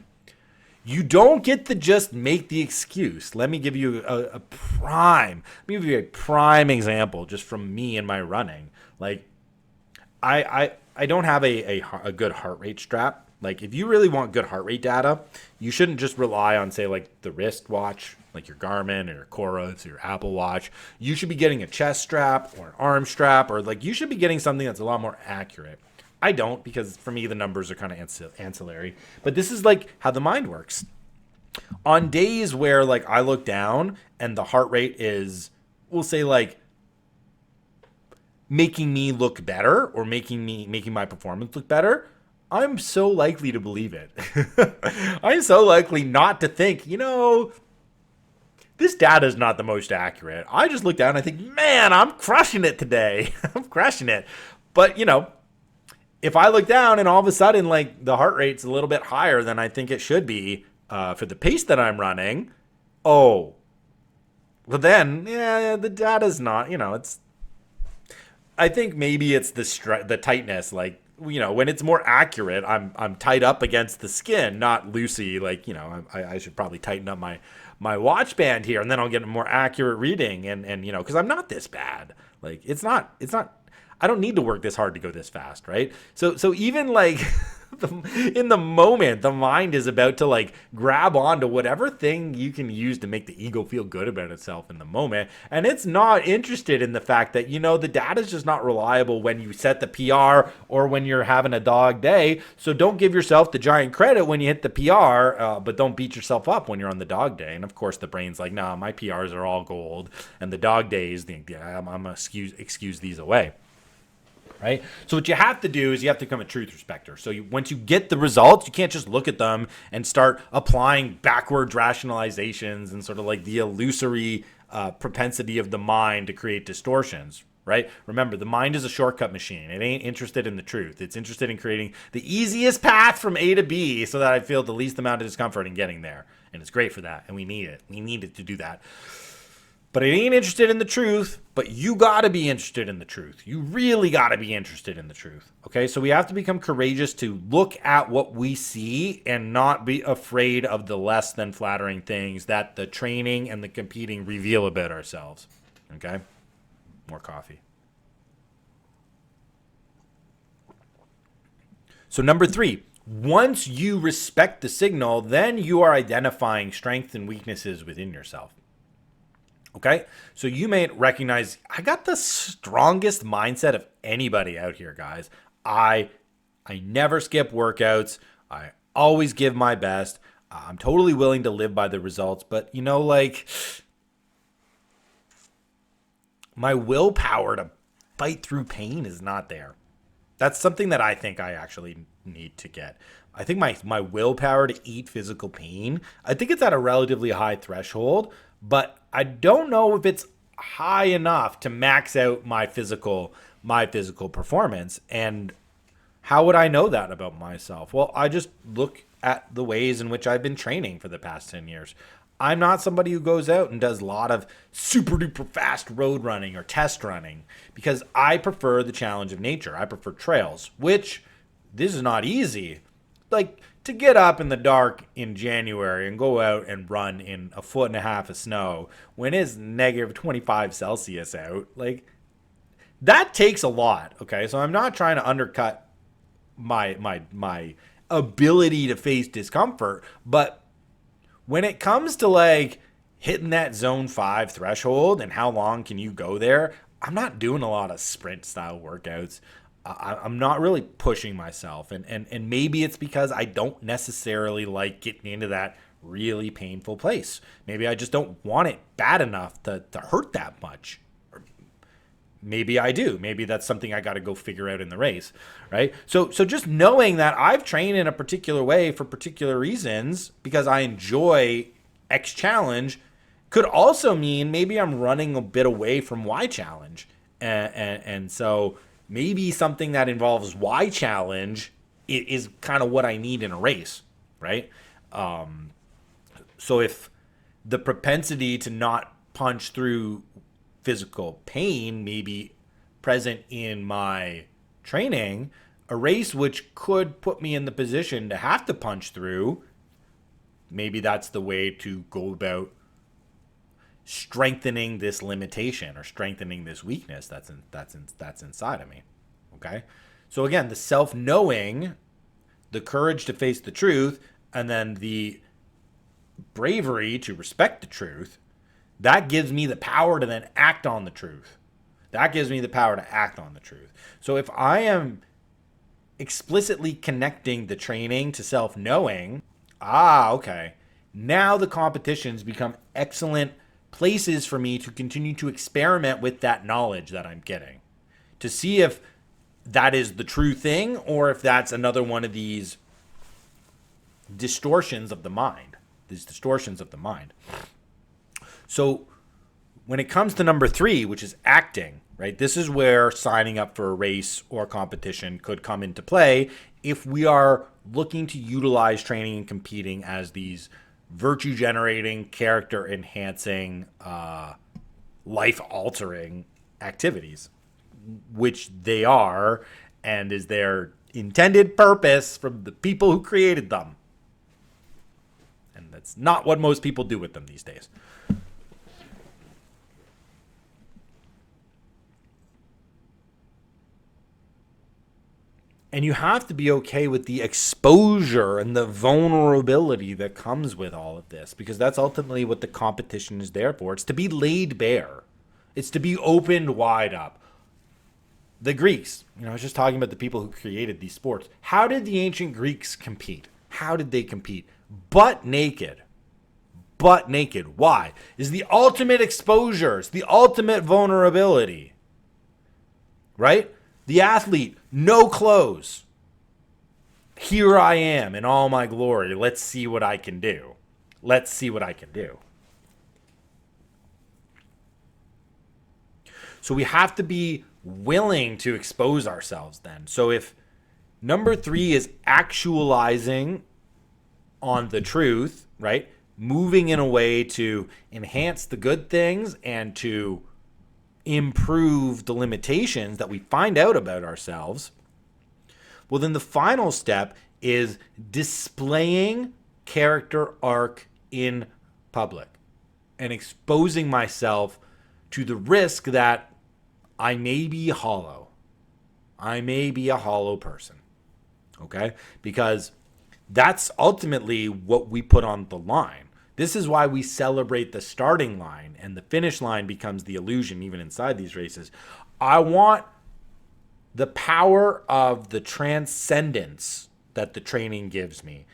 you don't get to just make the excuse. Let me give you a prime example just from me and my running. Like, I don't have a good heart rate strap. Like, if you really want good heart rate data, you shouldn't just rely on, say, like the wrist watch, like your Garmin or your Coros or your Apple Watch. You should be getting a chest strap or an arm strap, or like you should be getting something that's a lot more accurate. I don't, because for me the numbers are kind of ancillary. But this is like how the mind works. On days where like I look down and the heart rate is, we'll say, like making me look better or making my performance look better, I'm so likely to believe it. I'm so likely not to think, this data is not the most accurate. I just look down and I think, man, I'm crushing it today. I'm crushing it. But, if I look down and all of a sudden, like, the heart rate's a little bit higher than I think it should be for the pace that I'm running, well then, yeah, the data's not, I think maybe it's the tightness, like, when it's more accurate, I'm tied up against the skin, not loosey, like, I should probably tighten up my watch band here, and then I'll get a more accurate reading, and because I'm not this bad. Like, it's not, I don't need to work this hard to go this fast, right? So even like in the moment, the mind is about to like grab onto whatever thing you can use to make the ego feel good about itself in the moment. And it's not interested in the fact that, the data is just not reliable when you set the PR or when you're having a dog day. So don't give yourself the giant credit when you hit the PR, but don't beat yourself up when you're on the dog day. And of course the brain's like, nah, my PRs are all gold. And the dog days, I'm going to excuse these away. Right? So what you have to do is you have to become a truth respecter. So once you get the results, you can't just look at them and start applying backwards rationalizations and sort of like the illusory propensity of the mind to create distortions. Right? Remember, the mind is a shortcut machine. It ain't interested in the truth. It's interested in creating the easiest path from A to B so that I feel the least amount of discomfort in getting there. And it's great for that. And we need it. We need it to do that. But it ain't interested in the truth, but you got to be interested in the truth. You really got to be interested in the truth. Okay, so we have to become courageous to look at what we see and not be afraid of the less than flattering things that the training and the competing reveal about ourselves. Okay, more coffee. So number 3, once you respect the signal, then you are identifying strengths and weaknesses within yourself. Okay, so you may recognize, I got the strongest mindset of anybody out here, guys. I never skip workouts. I always give my best. I'm totally willing to live by the results, but like my willpower to fight through pain is not there. That's something that I think I actually need to get. I think my willpower to eat physical pain, I think it's at a relatively high threshold, but I don't know if it's high enough to max out my physical performance. And how would I know that about myself? Well, I just look at the ways in which I've been training for the past 10 years. I'm not somebody who goes out and does a lot of super duper fast road running or test running because I prefer the challenge of nature. I prefer trails, which this is not easy. Like, to get up in the dark in January and go out and run in 1.5 feet of snow when it's negative 25 Celsius out, like, that takes a lot. Okay, so I'm not trying to undercut my ability to face discomfort, but when it comes to like hitting that zone 5 threshold and how long can you go there, I'm not doing a lot of sprint style workouts. I'm not really pushing myself. And maybe it's because I don't necessarily like getting into that really painful place. Maybe I just don't want it bad enough to hurt that much. Maybe I do. Maybe that's something I got to go figure out in the race, right? So just knowing that I've trained in a particular way for particular reasons because I enjoy X challenge could also mean maybe I'm running a bit away from Y challenge. And so maybe something that involves Y challenge is kind of what I need in a race, right? So if the propensity to not punch through physical pain may be present in my training, a race which could put me in the position to have to punch through, maybe that's the way to go about strengthening this limitation or strengthening this weakness that's inside of me. Okay? So again, the self-knowing, the courage to face the truth, and then the bravery to respect the truth, that gives me the power to then act on the truth. That gives me the power to act on the truth. So if I am explicitly connecting the training to self-knowing, okay, now the competitions become excellent places for me to continue to experiment with that knowledge that I'm getting, to see if that is the true thing or if that's another one of these distortions of the mind. So when it comes to number 3, which is acting, right? This is where signing up for a race or competition could come into play if we are looking to utilize training and competing as these virtue generating, character enhancing, life altering activities, which they are and is their intended purpose from the people who created them. And that's not what most people do with them these days. And you have to be okay with the exposure and the vulnerability that comes with all of this, because that's ultimately what the competition is there for. It's to be laid bare. It's to be opened wide up. The Greeks, I was just talking about the people who created these sports. How did the ancient Greeks compete? How did they compete? Butt naked. Butt naked. Why? Is the ultimate exposure. It's the ultimate vulnerability. Right? The athlete, no clothes. Here I am in all my glory. Let's see what I can do. So we have to be willing to expose ourselves then. So if number 3 is actualizing on the truth, right? Moving in a way to enhance the good things and to improve the limitations that we find out about ourselves, well, then the final step is displaying character arc in public and exposing myself to the risk that I may be hollow. I may be a hollow person. Okay? Because that's ultimately what we put on the line. This is why we celebrate the starting line, and the finish line becomes the illusion even inside these races. I want the power of the transcendence that the training gives me.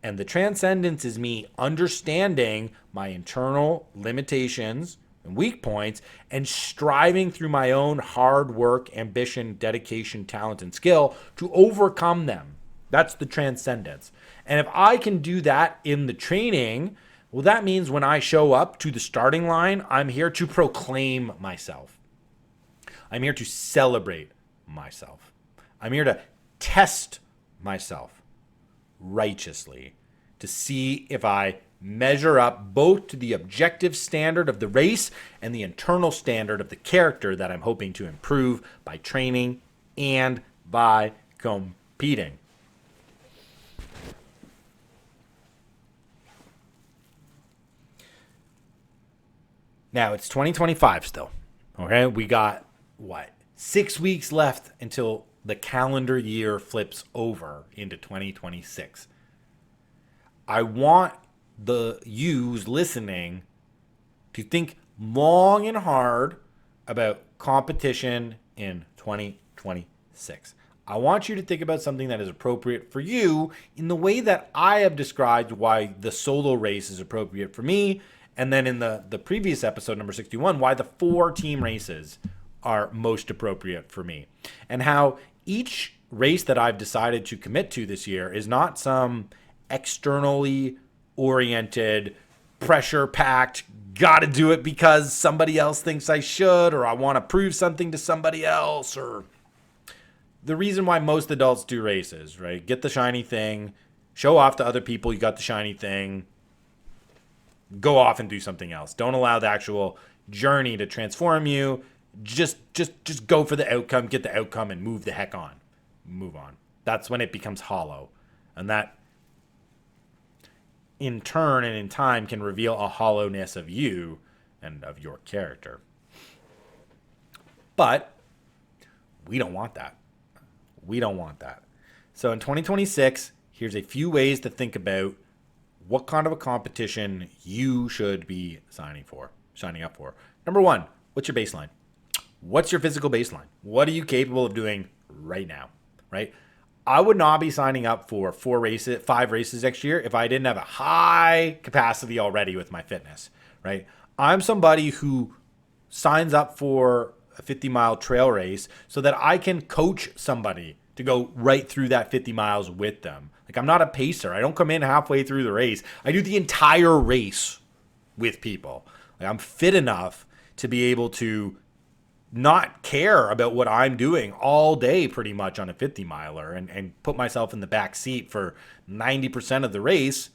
And the transcendence is me understanding my internal limitations and weak points and striving through my own hard work, ambition, dedication, talent, and skill to overcome them. That's the transcendence. And if I can do that in the training, well, that means when I show up to the starting line, I'm here to proclaim myself. I'm here to celebrate myself. I'm here to test myself righteously to see if I measure up both to the objective standard of the race and the internal standard of the character that I'm hoping to improve by training and by competing. Now, it's 2025 still. Okay, we got, 6 weeks left until the calendar year flips over into 2026. I want the yous listening to think long and hard about competition in 2026. I want you to think about something that is appropriate for you in the way that I have described why the solo race is appropriate for me. And then in the previous episode, number 61, why the 4 team races are most appropriate for me. And how each race that I've decided to commit to this year is not some externally oriented, pressure-packed, gotta do it because somebody else thinks I should, or I want to prove something to somebody else, or the reason why most adults do races, right? Get the shiny thing, show off to other people you got the shiny thing, go off and do something else. Don't allow the actual journey to transform you. Just go for the outcome, get the outcome, and move the heck on. Move on. That's when it becomes hollow. And that, in turn and in time, can reveal a hollowness of you and of your character. But we don't want that. We don't want that. So in 2026, here's a few ways to think about what kind of a competition you should be signing up for. Number 1, what's your baseline? What's your physical baseline? What are you capable of doing right now, right? I would not be signing up for 5 races next year if I didn't have a high capacity already with my fitness, right? I'm somebody who signs up for a 50-mile trail race so that I can coach somebody to go right through that 50 miles with them. Like, I'm not a pacer. I don't come in halfway through the race. I do the entire race with people. Like, I'm fit enough to be able to not care about what I'm doing all day pretty much on a 50 miler and put myself in the back seat for 90% of the race.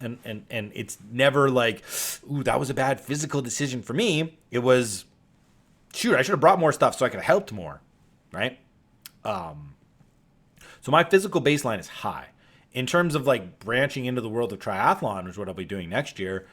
And it's never like, ooh, that was a bad physical decision for me. It was, shoot, I should have brought more stuff so I could have helped more, right? So my physical baseline is high. In terms of like branching into the world of triathlon, which is what I'll be doing next year,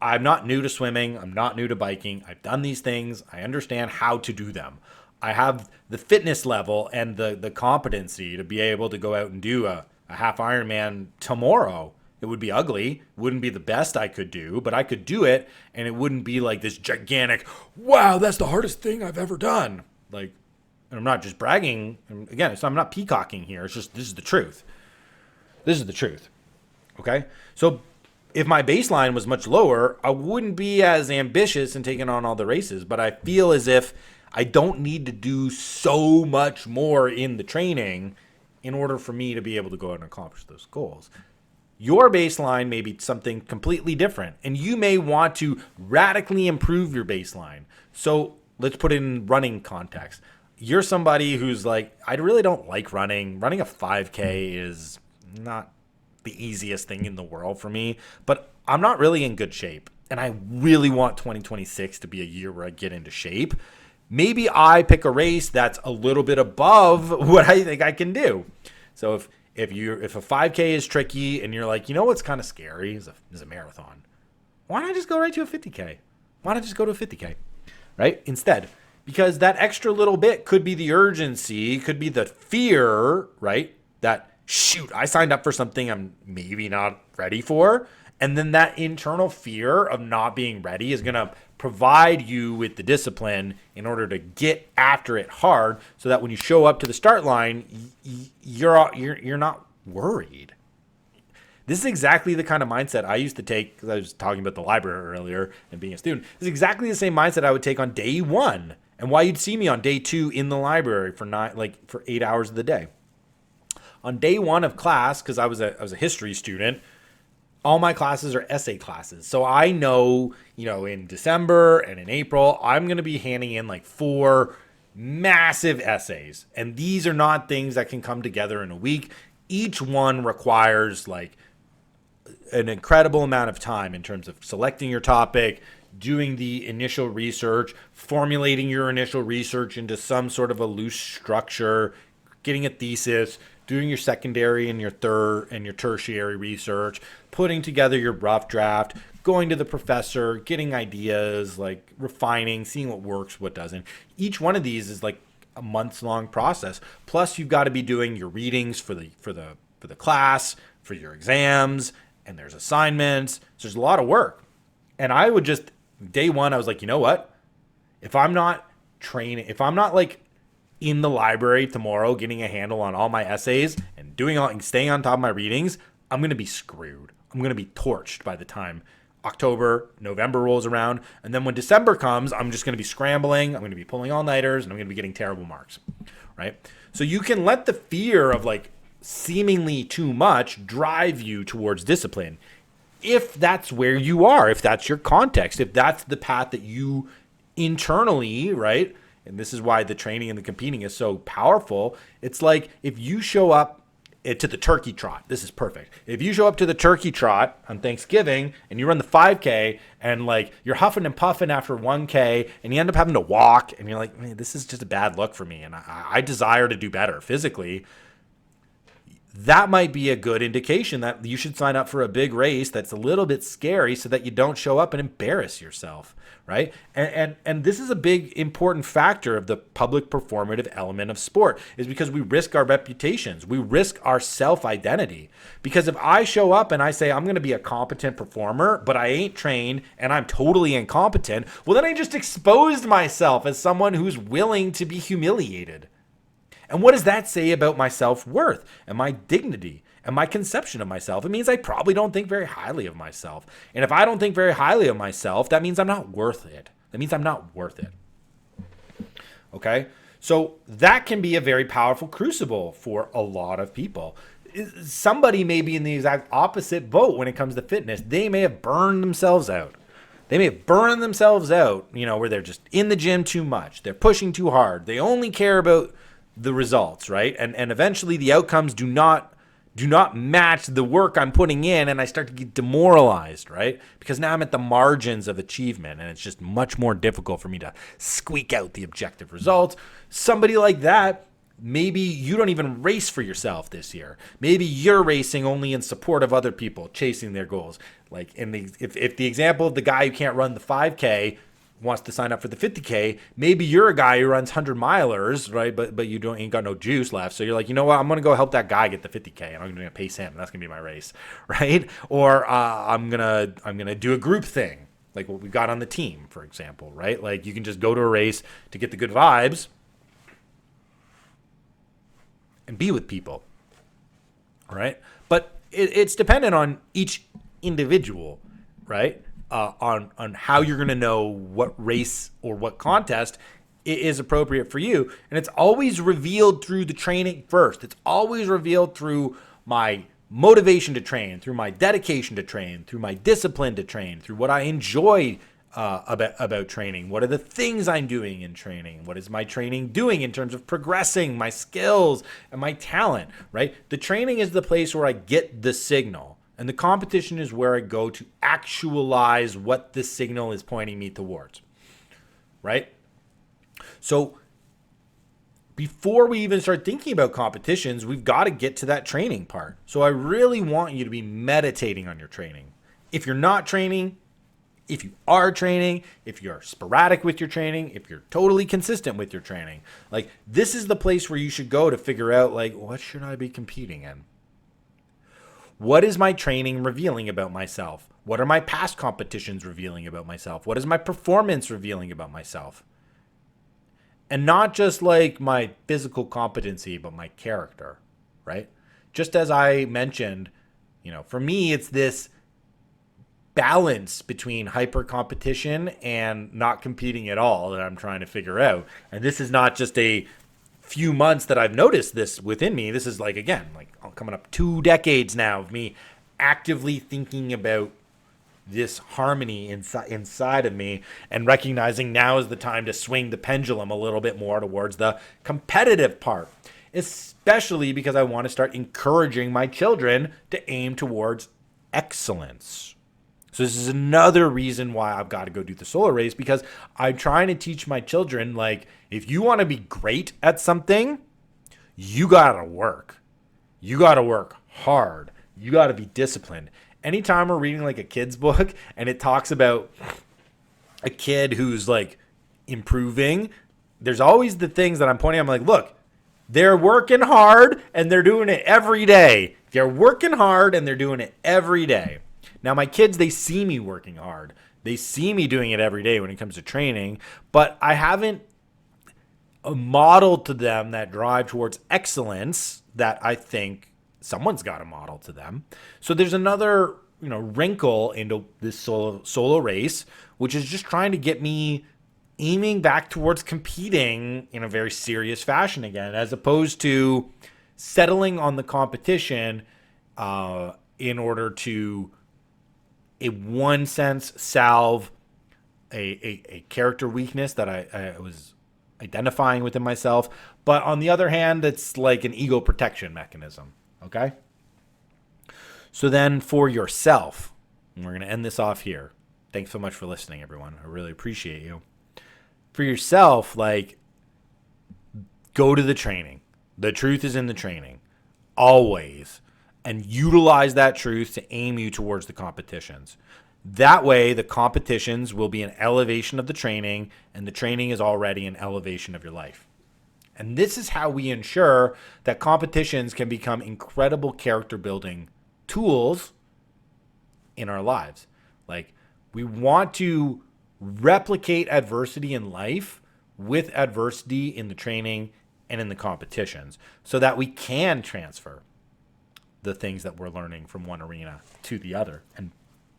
I'm not new to swimming. I'm not new to biking. I've done these things. I understand how to do them. I have the fitness level and the competency to be able to go out and do a half Ironman tomorrow. It would be ugly. Wouldn't be the best I could do, but I could do it, and it wouldn't be like this gigantic, wow, that's the hardest thing I've ever done. Like, and I'm not just bragging. Again, so I'm not peacocking here. It's just, this is the truth. This is the truth. Okay? So if my baseline was much lower, I wouldn't be as ambitious in taking on all the races, but I feel as if I don't need to do so much more in the training in order for me to be able to go out and accomplish those goals. Your baseline may be something completely different, and you may want to radically improve your baseline. So let's put it in running context. You're somebody who's like, I really don't like running. Running a 5K is not the easiest thing in the world for me, but I'm not really in good shape, and I really want 2026 to be a year where I get into shape. Maybe I pick a race that's a little bit above what I think I can do. So if a 5K is tricky and you're like, you know what's kind of scary is a marathon, why not just go right to a 50K? Why not just go to a 50K, right? Instead, because that extra little bit could be the urgency, could be the fear, right? That, shoot, I signed up for something I'm maybe not ready for. And then that internal fear of not being ready is going to provide you with the discipline in order to get after it hard so that when you show up to the start line, you're not worried. This is exactly the kind of mindset I used to take, because I was talking about the library earlier and being a student. This is exactly the same mindset I would take on day 1 and why you'd see me on day 2 in the library for 8 hours of the day. On day 1 of class, because I was a history student, all my classes are essay classes. So I know, in December and in April, I'm going to be handing in like 4 massive essays. And these are not things that can come together in a week. Each one requires like an incredible amount of time in terms of selecting your topic, doing the initial research, formulating your initial research into some sort of a loose structure, getting a thesis, doing your secondary and your tertiary research, putting together your rough draft, going to the professor, getting ideas, like refining, seeing what works, what doesn't. Each one of these is like a months-long process. Plus, you've got to be doing your readings for the class, for your exams, and there's assignments. So there's a lot of work. And I would just, day 1, I was like, you know what? If I'm not training, if I'm not like in the library tomorrow getting a handle on all my essays and staying on top of my readings, I'm going to be screwed. I'm going to be torched by the time October, November rolls around. And then when December comes, I'm just going to be scrambling. I'm going to be pulling all-nighters, and I'm going to be getting terrible marks, right? So you can let the fear of like seemingly too much drive you towards discipline. If that's where you are, if that's your context, if that's the path that you internally, right? And this is why the training and the competing is so powerful. It's like if you show up to the turkey trot, this is perfect. If you show up to the turkey trot on Thanksgiving and you run the 5K and like you're huffing and puffing after 1K and you end up having to walk and you're like, man, this is just a bad look for me and I desire to do better physically, that might be a good indication that you should sign up for a big race that's a little bit scary so that you don't show up and embarrass yourself, right? And this is a big important factor of the public performative element of sport, is because we risk our reputations. We risk our self-identity. Because if I show up and I say I'm going to be a competent performer, but I ain't trained and I'm totally incompetent, well, then I just exposed myself as someone who's willing to be humiliated. And what does that say about my self-worth and my dignity and my conception of myself? It means I probably don't think very highly of myself. And if I don't think very highly of myself, that means I'm not worth it. That means I'm not worth it. Okay? So that can be a very powerful crucible for a lot of people. Somebody may be in the exact opposite boat when it comes to fitness. They may have burned themselves out. They may have burned themselves out, where they're just in the gym too much. They're pushing too hard. They only care about the results, right? And eventually the outcomes do not match the work I'm putting in, and I start to get demoralized, right? Because now I'm at the margins of achievement and it's just much more difficult for me to squeak out the objective results. Somebody like that, maybe you don't even race for yourself this year. Maybe you're racing only in support of other people chasing their goals. Like if the example of the guy who can't run the 5K wants to sign up for the 50K, maybe you're a guy who runs 100 milers, right? But you ain't got no juice left. So you're like, you know what? I'm going to go help that guy get the 50K and I'm going to pace him. That's going to be my race, right? Or I'm going to do a group thing, like what we've got on the team, for example, right? Like you can just go to a race to get the good vibes and be with people, right? But it's dependent on each individual, right? On how you're going to know what race or what contest is appropriate for you. And it's always revealed through the training first. It's always revealed through my motivation to train, through my dedication to train, through my discipline to train, through what I enjoy about training. What are the things I'm doing in training? What is my training doing in terms of progressing my skills and my talent, right? The training is the place where I get the signal. And the competition is where I go to actualize what the signal is pointing me towards, right? So before we even start thinking about competitions, we've got to get to that training part. So I really want you to be meditating on your training. If you're not training, if you are training, if you're sporadic with your training, if you're totally consistent with your training, like this is the place where you should go to figure out like, what should I be competing in? What is my training revealing about myself? What are my past competitions revealing about myself? What is my performance revealing about myself? And not just like my physical competency, but my character, right? Just as I mentioned, for me, it's this balance between hyper competition and not competing at all that I'm trying to figure out. And this is not just a few months that I've noticed this within me. This is like coming up 2 decades now of me actively thinking about this harmony inside of me and recognizing now is the time to swing the pendulum a little bit more towards the competitive part, especially because I want to start encouraging my children to aim towards excellence. So this is another reason why I've got to go do the solo race, because I'm trying to teach my children, like, if you want to be great at something, you got to work. You got to work hard. You got to be disciplined. Anytime we're reading like a kid's book and it talks about a kid who's like improving, there's always the things that I'm pointing out. I'm like, look, they're working hard and they're doing it every day. They're working hard and they're doing it every day. Now, my kids, they see me working hard. They see me doing it every day when it comes to training, but I haven't a model to them that drive towards excellence that I think someone's got to model to them. So there's another, wrinkle into this solo race, which is just trying to get me aiming back towards competing in a very serious fashion again, as opposed to settling on the competition in order to, in one sense, salve a character weakness that I was identifying within myself. But on the other hand, it's like an ego protection mechanism. Okay? So then for yourself, and we're going to end this off here. Thanks so much for listening, everyone. I really appreciate you. For yourself, like, go to the training. The truth is in the training. Always. And utilize that truth to aim you towards the competitions. That way, the competitions will be an elevation of the training, and the training is already an elevation of your life. And this is how we ensure that competitions can become incredible character building tools in our lives. Like, we want to replicate adversity in life with adversity in the training and in the competitions so that we can transfer the things that we're learning from one arena to the other and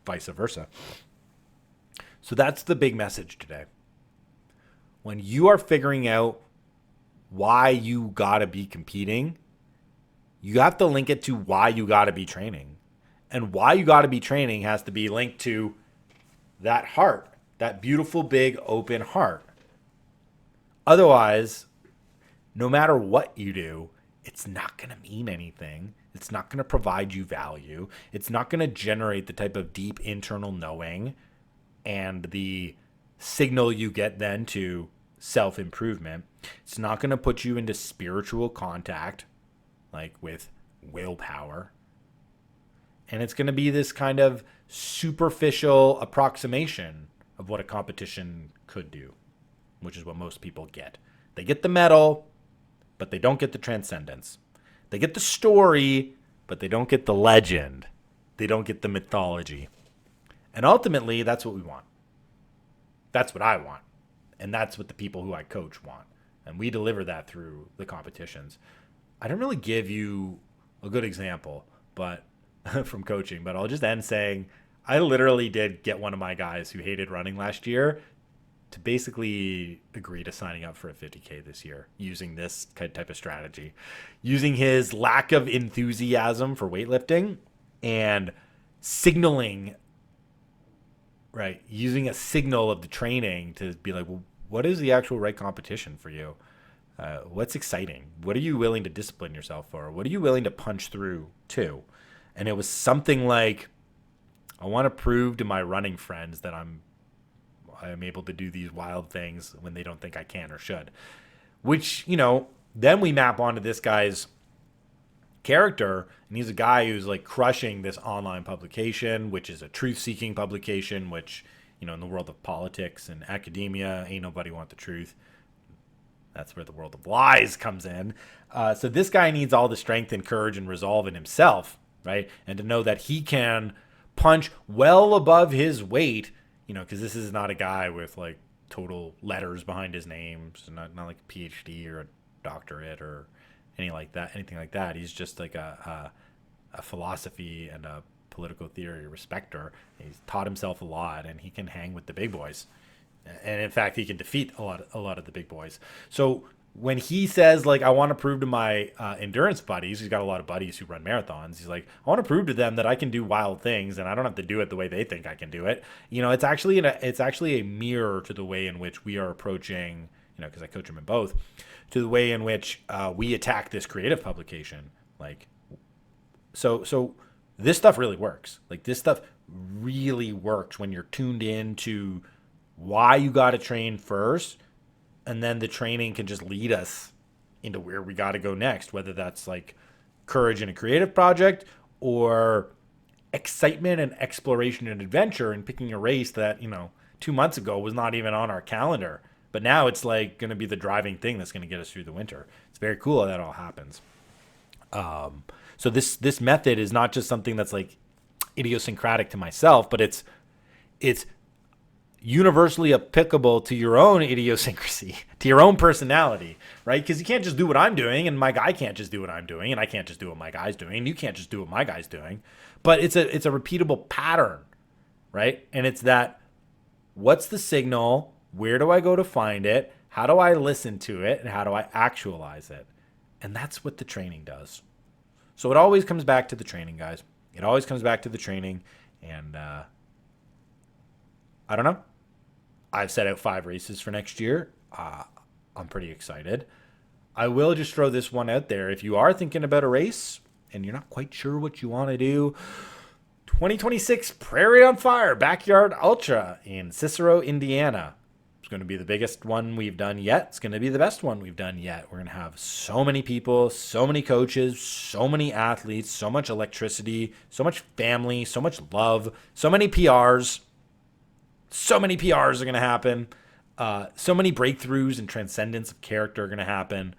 vice versa. So that's the big message today. When you are figuring out why you got to be competing, you have to link it to why you got to be training. And why you got to be training has to be linked to that heart, that beautiful, big, open heart. Otherwise, no matter what you do, it's not going to mean anything. It's not going to provide you value. It's not going to generate the type of deep internal knowing and the signal you get then to self-improvement. It's not going to put you into spiritual contact, like with willpower. And it's going to be this kind of superficial approximation of what a competition could do, which is what most people get. They get the medal, but they don't get the transcendence. They get the story, but they don't get the legend. They don't get the mythology. And ultimately, that's what we want. That's what I want. And that's what the people who I coach want. And we deliver that through the competitions. I don't really give you a good example, but from coaching, but I'll just end saying I literally did get one of my guys who hated running last year to basically agree to signing up for a 50K this year using this type of strategy, using his lack of enthusiasm for weightlifting and signaling, right? Using a signal of the training to be like, well, what is the actual right competition for you? What's exciting? What are you willing to discipline yourself for? What are you willing to punch through to? And it was something like, I want to prove to my running friends that I'm able to do these wild things when they don't think I can or should. Which, then we map onto this guy's character, and he's a guy who's like crushing this online publication, which is a truth-seeking publication, which, in the world of politics and academia, ain't nobody want the truth. That's where the world of lies comes in. So this guy needs all the strength and courage and resolve in himself, right? And to know that he can punch well above his weight, because this is not a guy with like total letters behind his name. So not like a PhD or a doctorate or anything like that. He's just like a philosophy and a political theory respecter. He's taught himself a lot, and he can hang with the big boys. And in fact, he can defeat a lot of the big boys. So when he says, like, I want to prove to my endurance buddies, he's got a lot of buddies who run marathons. He's like, I want to prove to them that I can do wild things, and I don't have to do it the way they think I can do it. It's actually a mirror to the way in which we are approaching, because I coach them in both, to the way in which we attack this creative publication. Like, so this stuff really works. Like, this stuff really works when you're tuned in to why you got to train first, and then the training can just lead us into where we got to go next, whether that's like courage in a creative project or excitement and exploration and adventure and picking a race that, 2 months ago was not even on our calendar. But now it's like going to be the driving thing that's going to get us through the winter. It's very cool how that all happens. So this method is not just something that's like idiosyncratic to myself, but it's universally applicable to your own idiosyncrasy, to your own personality, right? Because you can't just do what I'm doing, and my guy can't just do what I'm doing, and I can't just do what my guy's doing, and you can't just do what my guy's doing. But it's a repeatable pattern, right? And it's that, what's the signal? Where do I go to find it? How do I listen to it? And how do I actualize it? And that's what the training does. So it always comes back to the training, guys. It always comes back to the training. And I don't know. I've set out 5 races for next year. I'm pretty excited. I will just throw this one out there. If you are thinking about a race and you're not quite sure what you want to do, 2026 Prairie on Fire Backyard Ultra in Cicero, Indiana. It's going to be the biggest one we've done yet. It's going to be the best one we've done yet. We're going to have so many people, so many coaches, so many athletes, so much electricity, so much family, so much love, so many PRs. So many PRs are going to happen. So many breakthroughs and transcendence of character are going to happen.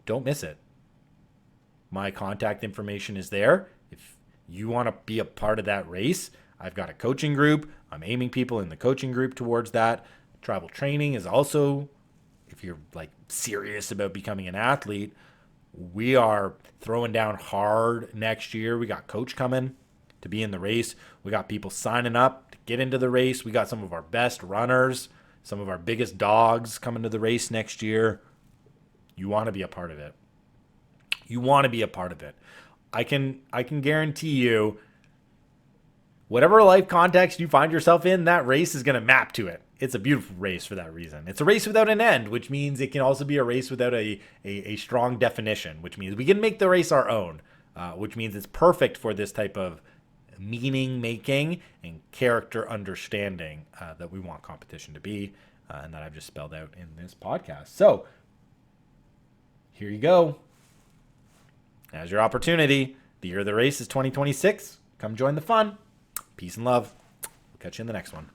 Don't miss it. My contact information is there. If you want to be a part of that race, I've got a coaching group. I'm aiming people in the coaching group towards that. Tribal training is also, if you're like serious about becoming an athlete, we are throwing down hard next year. We got coach coming to be in the race. We got people signing up to get into the race. We got some of our best runners, some of our biggest dogs coming to the race next year. You want to be a part of it. You want to be a part of it. I can guarantee you, whatever life context you find yourself in, that race is going to map to it. It's a beautiful race for that reason. It's a race without an end, which means it can also be a race without a strong definition, which means we can make the race our own, which means it's perfect for this type of meaning making and character understanding that we want competition to be, and that I've just spelled out in this podcast. So here you go. As your opportunity. The year of the race is 2026. Come join the fun. Peace and love. We'll catch you in the next one.